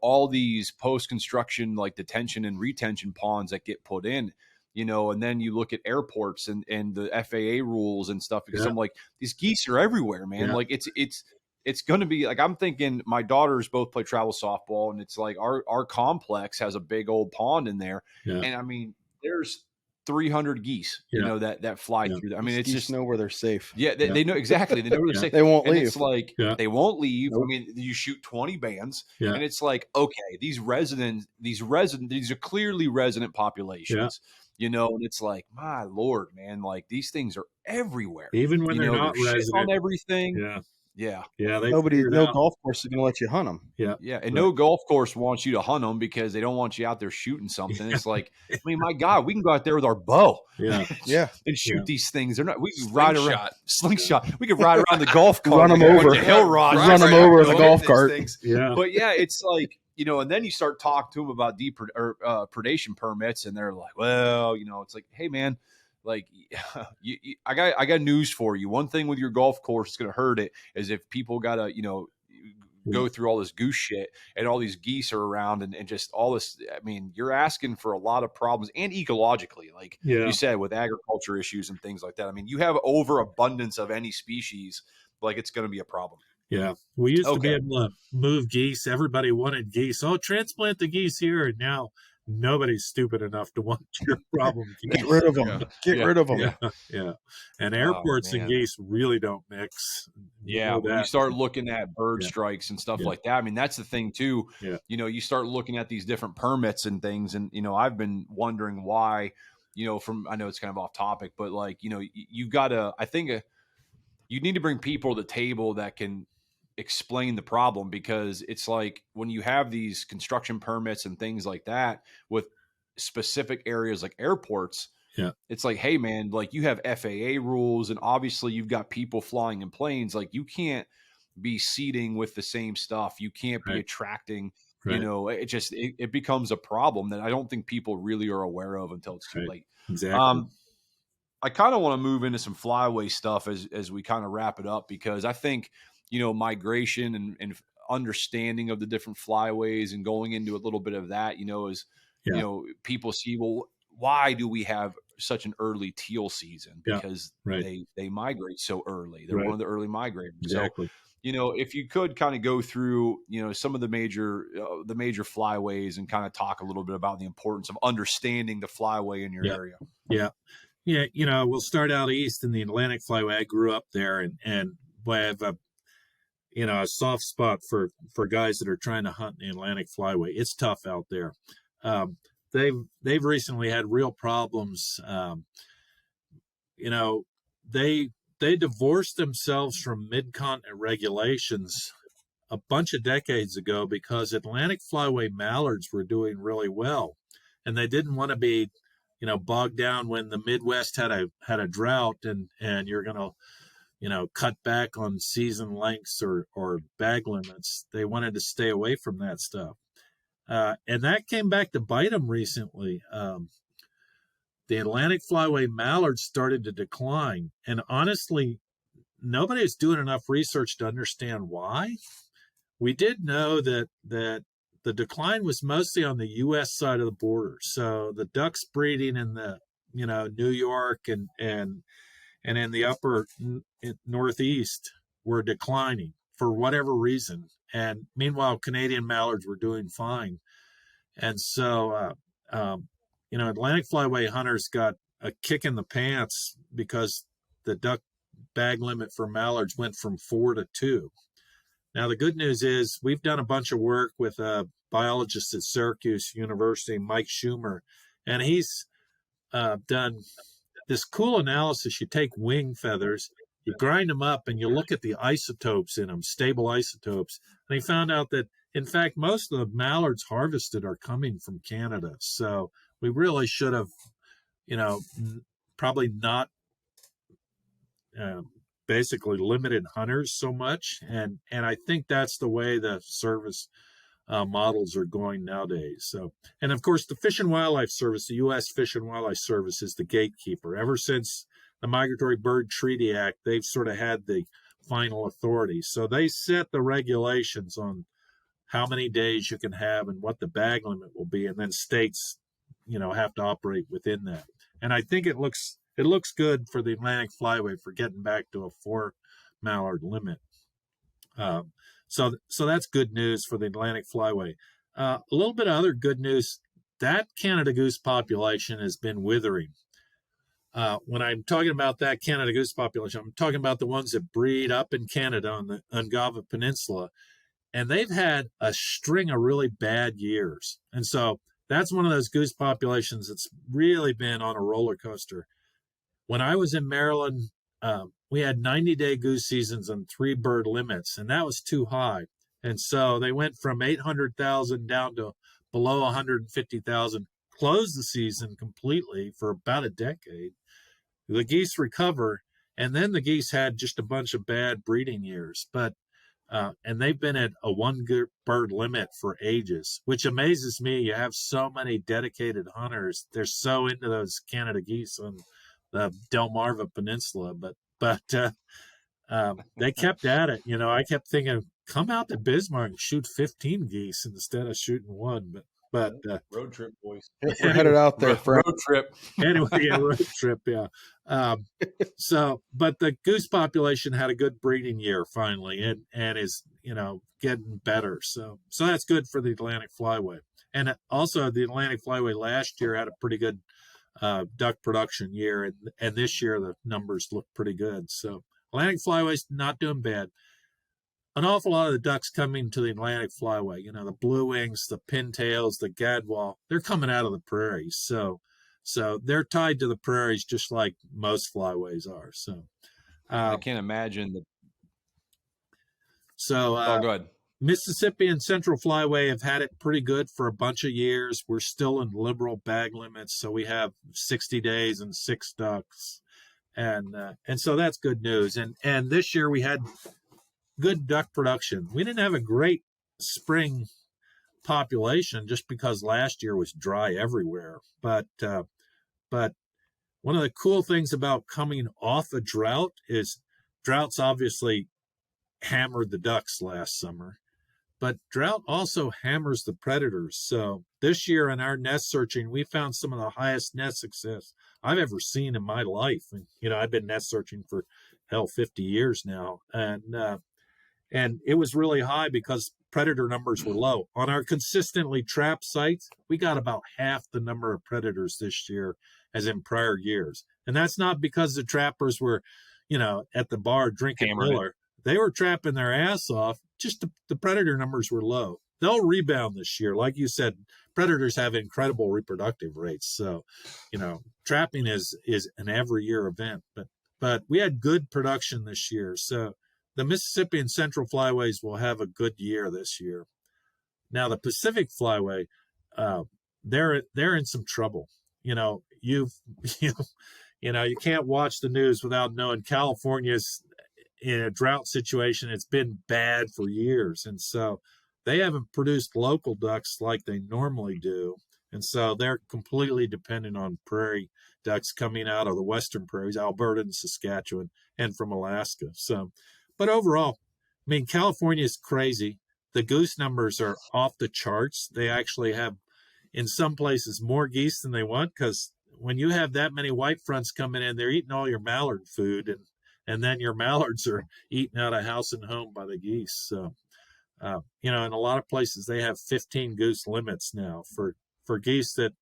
all these post-construction like detention and retention ponds that get put in, and then you look at airports and the FAA rules and stuff, because I'm like, these geese are everywhere, man. Like it's going to be like, I'm thinking my daughters both play travel softball, and it's like our complex has a big old pond in there. And I mean, there's 300 geese, that fly through there. I mean, it's just know where they're safe. Yeah, they know exactly. They know where they're safe. They won't leave. It's like they won't leave. Nope. I mean, you shoot 20 bands, and it's like, okay, these are clearly resident populations. And it's like, my Lord, man, like these things are everywhere. Even when they're not resident, on everything. Yeah. No golf course is going to let you hunt them. And no golf course wants you to hunt them because they don't want you out there shooting something. It's like, I mean, my God, we can go out there with our bow, and shoot these things. They're not. We can ride around slingshot. We could ride around the golf cart, run them over, the hill rods, run them over with a golf cart. But it's like, and then you start talking to them about predation permits, and they're like, well, it's like, hey, man. Like, I got news for you. One thing with your golf course is going to hurt it is if people got to, go through all this goose shit and all these geese are around and just all this. I mean, you're asking for a lot of problems, and ecologically, like you said, with agriculture issues and things like that. I mean, you have overabundance of any species, like it's going to be a problem. Yeah. We used to be able to move geese. Everybody wanted geese. Oh, transplant the geese here. And now nobody's stupid enough to want your problem. Get rid of them. Get rid of them. Yeah. And airports and geese really don't mix. When you start looking at bird strikes and stuff like that, I mean, that's the thing too. You start looking at these different permits and things, and I've been wondering why. I know it's kind of off topic, but like you gotta. I think you need to bring people to the table that can explain the problem, because it's like when you have these construction permits and things like that with specific areas like airports, it's like, hey man, like you have FAA rules, and obviously you've got people flying in planes. Like you can't be seeding with the same stuff. You can't be attracting, it becomes a problem that I don't think people really are aware of until it's too late. Exactly. I kind of want to move into some flyway stuff as we kind of wrap it up, because I think migration and understanding of the different flyways and going into a little bit of that, people see, well, why do we have such an early teal season? Because they migrate so early. They're one of the early migrators. Exactly. So, if you could kind of go through, some of the major flyways and kind of talk a little bit about the importance of understanding the flyway in your area. Yeah. We'll start out east in the Atlantic Flyway. I grew up there, and I have a soft spot for guys that are trying to hunt in the Atlantic Flyway. It's tough out there. They've recently had real problems. They divorced themselves from mid-continent regulations a bunch of decades ago because Atlantic Flyway mallards were doing really well, and they didn't want to be, bogged down when the Midwest had a drought and you're going to cut back on season lengths or bag limits. They wanted to stay away from that stuff. And that came back to bite them recently. The Atlantic Flyway mallards started to decline. And honestly, nobody is doing enough research to understand why. We did know that the decline was mostly on the U.S. side of the border. So the ducks breeding in the, New York and in the upper Northeast were declining for whatever reason. And meanwhile, Canadian mallards were doing fine. And so, Atlantic Flyway hunters got a kick in the pants because the duck bag limit for mallards went from 4 to 2. Now, the good news is we've done a bunch of work with a biologist at Syracuse University, Mike Schumer, and he's done this cool analysis. You take wing feathers, you grind them up, and you look at the isotopes in them, stable isotopes. And he found out that, in fact, most of the mallards harvested are coming from Canada. So we really should have, probably not basically limited hunters so much. And I think that's the way the service models are going nowadays. So, and of course, the Fish and Wildlife Service, the U.S. Fish and Wildlife Service, is the gatekeeper. Ever since the Migratory Bird Treaty Act, they've sort of had the final authority. So they set the regulations on how many days you can have and what the bag limit will be, and then states, have to operate within that. And I think it looks good for the Atlantic flyway for getting back to a 4 mallard limit. So that's good news for the Atlantic flyway. A little bit of other good news, that Canada goose population has been withering. When I'm talking about that Canada goose population, I'm talking about the ones that breed up in Canada on the Ungava Peninsula, and they've had a string of really bad years. And so that's one of those goose populations that's really been on a roller coaster. When I was in Maryland, we had 90-day goose seasons and 3 bird limits, and that was too high. And so they went from 800,000 down to below 150,000, closed the season completely for about a decade. The geese recover, and then the geese had just a bunch of bad breeding years. And they've been at a 1 bird limit for ages, which amazes me. You have so many dedicated hunters. They're so into those Canada geese on the Delmarva Peninsula, but they kept at it. I kept thinking, come out to Bismarck and shoot 15 geese instead of shooting 1. But road trip, boys. We're headed out there for road trip. Anyway, road trip, yeah. But the goose population had a good breeding year finally, and is getting better. So that's good for the Atlantic flyway. And also the Atlantic flyway last year had a pretty good duck production year, and this year the numbers look pretty good. So Atlantic flyway's not doing bad. An awful lot of the ducks coming to the Atlantic flyway, the blue wings, the pintails, the gadwall, they're coming out of the prairies. So they're tied to the prairies just like most flyways are. So I can't imagine that. So go ahead. Mississippi and Central Flyway have had it pretty good for a bunch of years. We're still in liberal bag limits, so we have 60 days and 6 ducks, and so that's good news. And this year we had good duck production. We didn't have a great spring population just because last year was dry everywhere. But one of the cool things about coming off a drought is droughts obviously hammered the ducks last summer, but drought also hammers the predators. So this year in our nest searching, we found some of the highest nest success I've ever seen in my life. And, I've been nest searching for 50 years now. And it was really high because predator numbers were low. On our consistently trapped sites, we got about half the number of predators this year as in prior years. And that's not because the trappers were, at the bar drinking Miller. They were trapping their ass off. Just the predator numbers were low. They'll rebound this year. Like you said, predators have incredible reproductive rates. So, trapping is an every year event. But we had good production this year. So the Mississippi and Central Flyways will have a good year this year. Now the Pacific Flyway, they're in some trouble. You can't watch the news without knowing California's in a drought situation. It's been bad for years, and so they haven't produced local ducks like they normally do, and so they're completely dependent on prairie ducks coming out of the western prairies, Alberta and Saskatchewan, and from Alaska. So, but overall, California is crazy. The goose numbers are off the charts. They actually have, in some places, more geese than they want, because when you have that many white fronts coming in, they're eating all your mallard food, and then your mallards are eaten out of house and home by the geese. So, in a lot of places, they have 15 goose limits now for geese that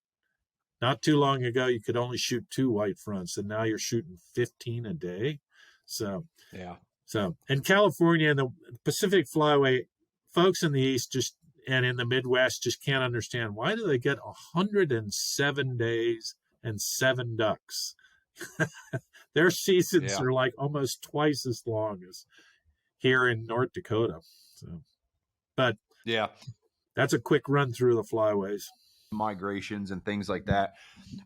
not too long ago, you could only shoot 2 white fronts, and now you're shooting 15 a day. So, yeah. So, in California and the Pacific Flyway, folks in the East and in the Midwest just can't understand, why do they get 107 days and 7 ducks? Their seasons are like almost twice as long as here in North Dakota. So, but yeah, that's a quick run through the flyways. Migrations and things like that.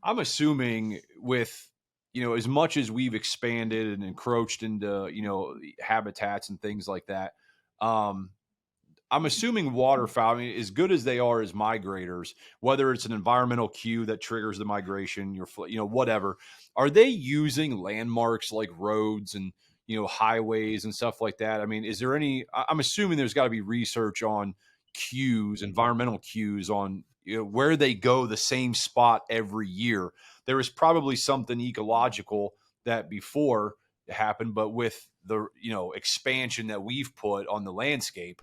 I'm assuming with, as much as we've expanded and encroached into, habitats and things like that, I'm assuming waterfowl, as good as they are as migrators, whether it's an environmental cue that triggers the migration, whatever, are they using landmarks like roads and, highways and stuff like that? Is there any, I'm assuming there's got to be research on cues, environmental cues on, where they go the same spot every year. There was probably something ecological that before happened, but with the expansion that we've put on the landscape,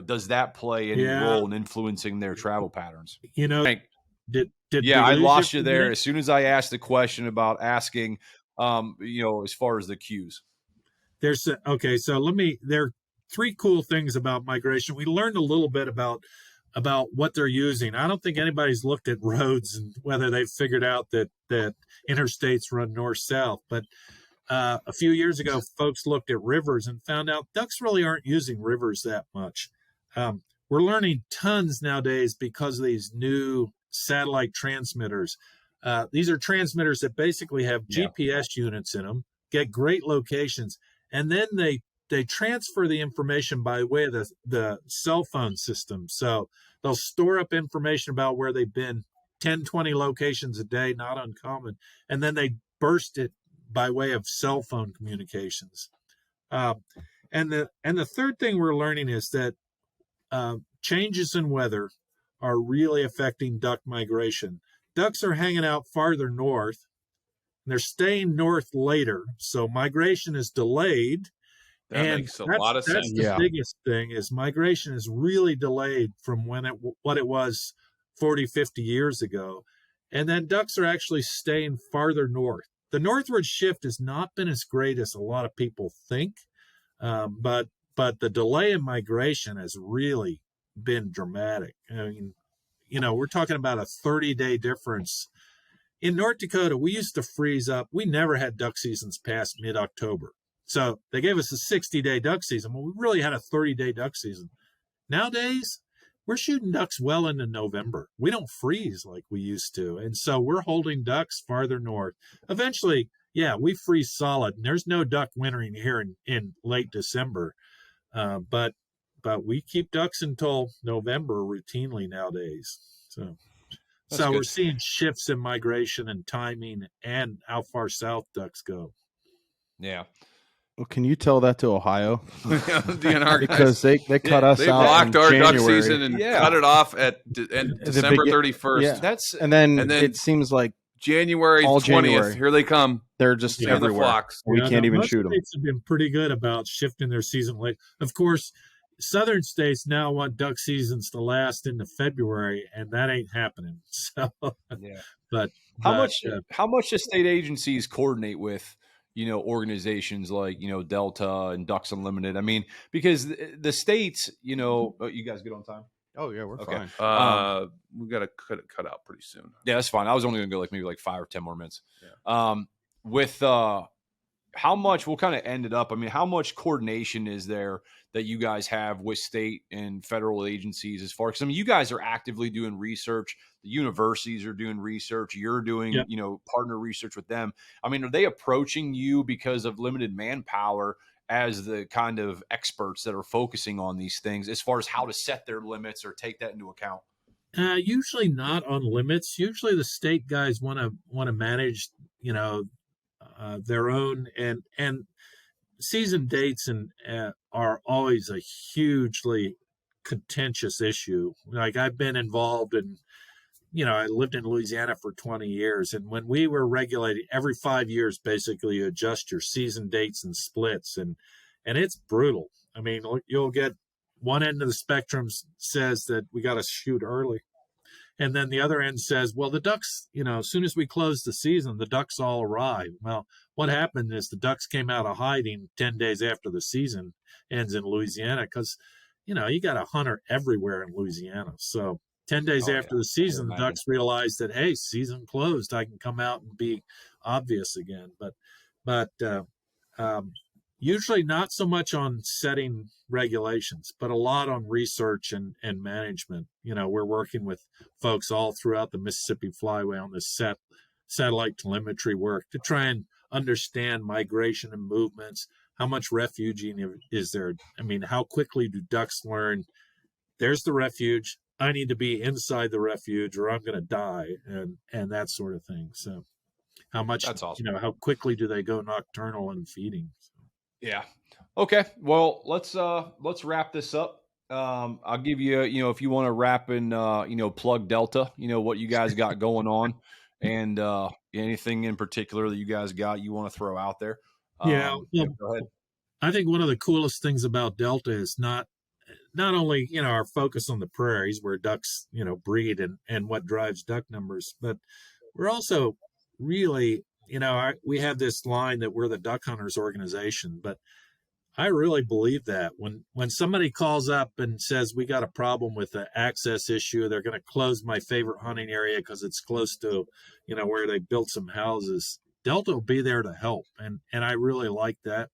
does that play any role in influencing their travel patterns? Did I lost you there as soon as I asked the question about asking, as far as the cues. There are 3 cool things about migration. We learned a little bit about what they're using. I don't think anybody's looked at roads and whether they've figured out that interstates run north-south. But a few years ago, folks looked at rivers and found out ducks really aren't using rivers that much. We're learning tons nowadays because of these new satellite transmitters. These are transmitters that basically have GPS units in them, get great locations, and then they transfer the information by way of the cell phone system. So they'll store up information about where they've been, 10, 20 locations a day, not uncommon. And then they burst it by way of cell phone communications. And the third thing we're learning is that changes in weather are really affecting duck migration. Ducks are hanging out farther north, and they're staying north later. So migration is delayed. That makes a lot of sense. That's the biggest thing is migration is really delayed from what it was 40, 50 years ago. And then ducks are actually staying farther north. The northward shift has not been as great as a lot of people think, but the delay in migration has really been dramatic. I mean, we're talking about a 30-day difference. In North Dakota, we used to freeze up. We never had duck seasons past mid-October. So they gave us a 60-day duck season. Well, we really had a 30-day duck season. Nowadays, we're shooting ducks well into November. We don't freeze like we used to. And so we're holding ducks farther north. Eventually, we freeze solid. And there's no duck wintering here in late December. But we keep ducks until November routinely nowadays. So we're seeing shifts in migration and timing and how far south ducks go. Yeah. Well, can you tell that to Ohio? DNR because they cut us they out. They blocked our January. duck season and cut it off at December 31st. Yeah. And then it seems like January 20th. Here they come. They're just everywhere. Flocks. We can't even shoot them. States have been pretty good about shifting their season late. Of course, southern states now want duck seasons to last into February, and that ain't happening. So, but how much do state agencies coordinate with organizations like Delta and Ducks Unlimited? I mean, because the states, you guys good on time? Oh yeah, we're fine. We got to cut out pretty soon. Yeah, that's fine. I was only going to go maybe 5 or 10 more minutes. Yeah. With how much we'll kind of end it up. I mean, how much coordination is there that you guys have with state and federal agencies as far as, you guys are actively doing research. The universities are doing research. You're doing, partner research with them. I mean, are they approaching you because of limited manpower as the kind of experts that are focusing on these things as far as how to set their limits or take that into account? Usually not on limits. Usually the state guys want to manage, their own and season dates are always a hugely contentious issue. Like I've been involved in, I lived in Louisiana for 20 years. And when we were regulating every 5 years, basically you adjust your season dates and splits and it's brutal. I mean, you'll get one end of the spectrum says that we got to shoot early. And then the other end says, well, the ducks, as soon as we close the season, the ducks all arrive. Well, what happened is the ducks came out of hiding 10 days after the season ends in Louisiana because, you got a hunter everywhere in Louisiana. So 10 days after the season, the ducks realized that, hey, season closed. I can come out and be obvious again. But usually not so much on setting regulations, but a lot on research and management. We're working with folks all throughout the Mississippi Flyway on this satellite telemetry work to try and understand migration and movements. How much refuging is there? I mean, how quickly do ducks learn there's the refuge? I need to be inside the refuge or I'm going to die and that sort of thing. So how much, that's awesome. How quickly do they go nocturnal and feeding? Yeah. Okay. Well, let's wrap this up. I'll give you, if you want to wrap in, plug Delta, what you guys got going on, and anything in particular that you guys you want to throw out there. Well, Go ahead. I think one of the coolest things about Delta is not only, our focus on the prairies where ducks, breed and what drives duck numbers, but we're also really, we have this line that we're the duck hunters organization, but I really believe that when somebody calls up and says we got a problem with the access issue, they're going to close my favorite hunting area because it's close to, where they built some houses. Delta will be there to help, and I really like that.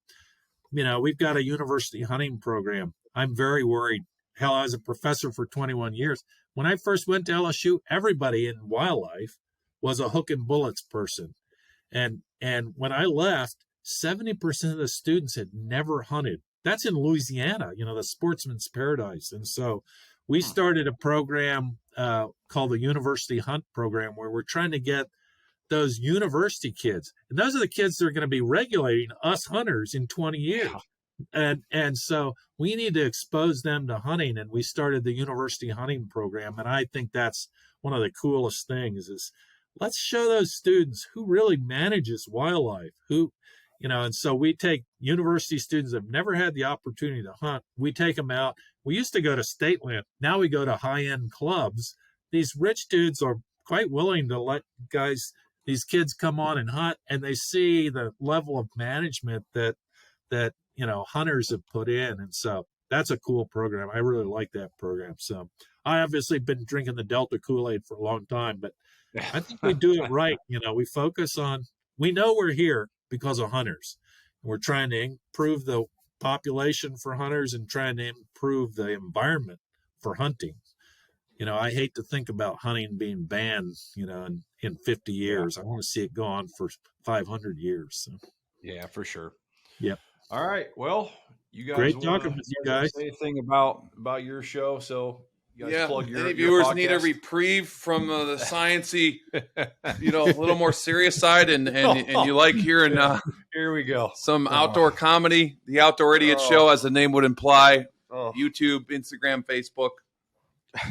We've got a university hunting program. I'm very worried. Hell, I was a professor for 21 years. When I first went to LSU, everybody in wildlife was a hook and bullets person, and when I left, 70% of the students had never hunted. That's in Louisiana, the sportsman's paradise. And so we started a program called the University Hunt Program, where we're trying to get those university kids. And those are the kids that are going to be regulating us hunters in 20 years. And so we need to expose them to hunting. And we started the University Hunting Program. And I think that's one of the coolest things is let's show those students who really manages wildlife, and so we take university students that have never had the opportunity to hunt. We take them out. We used to go to state land. Now we go to high-end clubs. These rich dudes are quite willing to let these kids come on and hunt, and they see the level of management that hunters have put in. And so that's a cool program. I really like that program. So I obviously been drinking the Delta Kool-Aid for a long time, but I think we do it right. We focus on, we know we're here because of hunters. We're trying to improve the population for hunters and trying to improve the environment for hunting. I hate to think about hunting being banned, in 50 years. I want to see it go on for 500 years. So. Yeah, for sure. Yep. All right. Well, you guys great talking with you guys. Say anything about your show? So you guys plug your any viewers podcast. Need a reprieve from the sciencey, a little more serious side, and you like hearing here we go, some outdoor comedy. The Outdoor Idiot Show, as the name would imply. YouTube, Instagram, Facebook,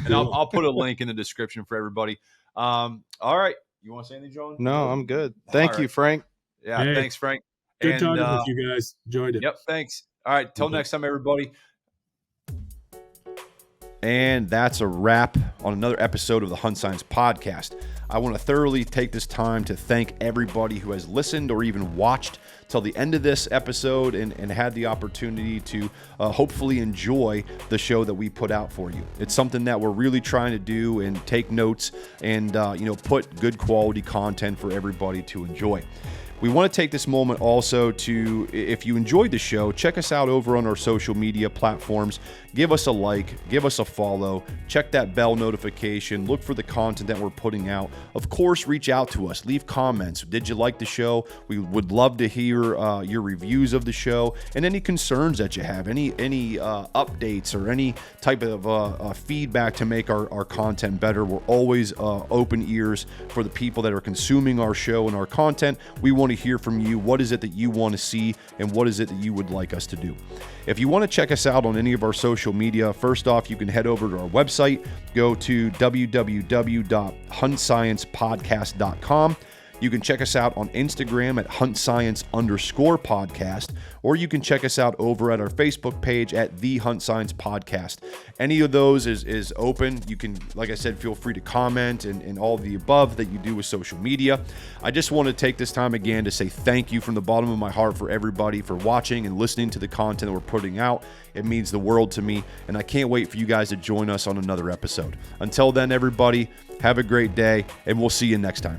and I'll put a link in the description for everybody. All right, you want to say anything, John? No, I'm good. Thank you, Frank. Yeah, hey, thanks, Frank. Good talking with you guys. Enjoyed it. Yep, thanks. All right, till next time, everybody. And that's a wrap on another episode of the HuntScience podcast. I want to thoroughly take this time to thank everybody who has listened or even watched till the end of this episode and had the opportunity to hopefully enjoy the show that we put out for you. It's something that we're really trying to do and take notes and put good quality content for everybody to enjoy. We want to take this moment also to, if you enjoyed the show, check us out over on our social media platforms. Give us a like, give us a follow, check that bell notification, look for the content that we're putting out. Of course, reach out to us, leave comments. Did you like the show? We would love to hear your reviews of the show and any concerns that you have, any updates or any type of feedback to make our content better. We're always open ears for the people that are consuming our show and our content. We want to hear from you. What is it that you want to see and what is it that you would like us to do? If you want to check us out on any of our social media, first off, you can head over to our website, go to www.huntsciencepodcast.com. You can check us out on Instagram at HuntScience_podcast, or you can check us out over at our Facebook page at The HuntScience Podcast. Any of those is open. You can, like I said, feel free to comment and all of the above that you do with social media. I just want to take this time again to say thank you from the bottom of my heart for everybody for watching and listening to the content that we're putting out. It means the world to me, and I can't wait for you guys to join us on another episode. Until then, everybody, have a great day, and we'll see you next time.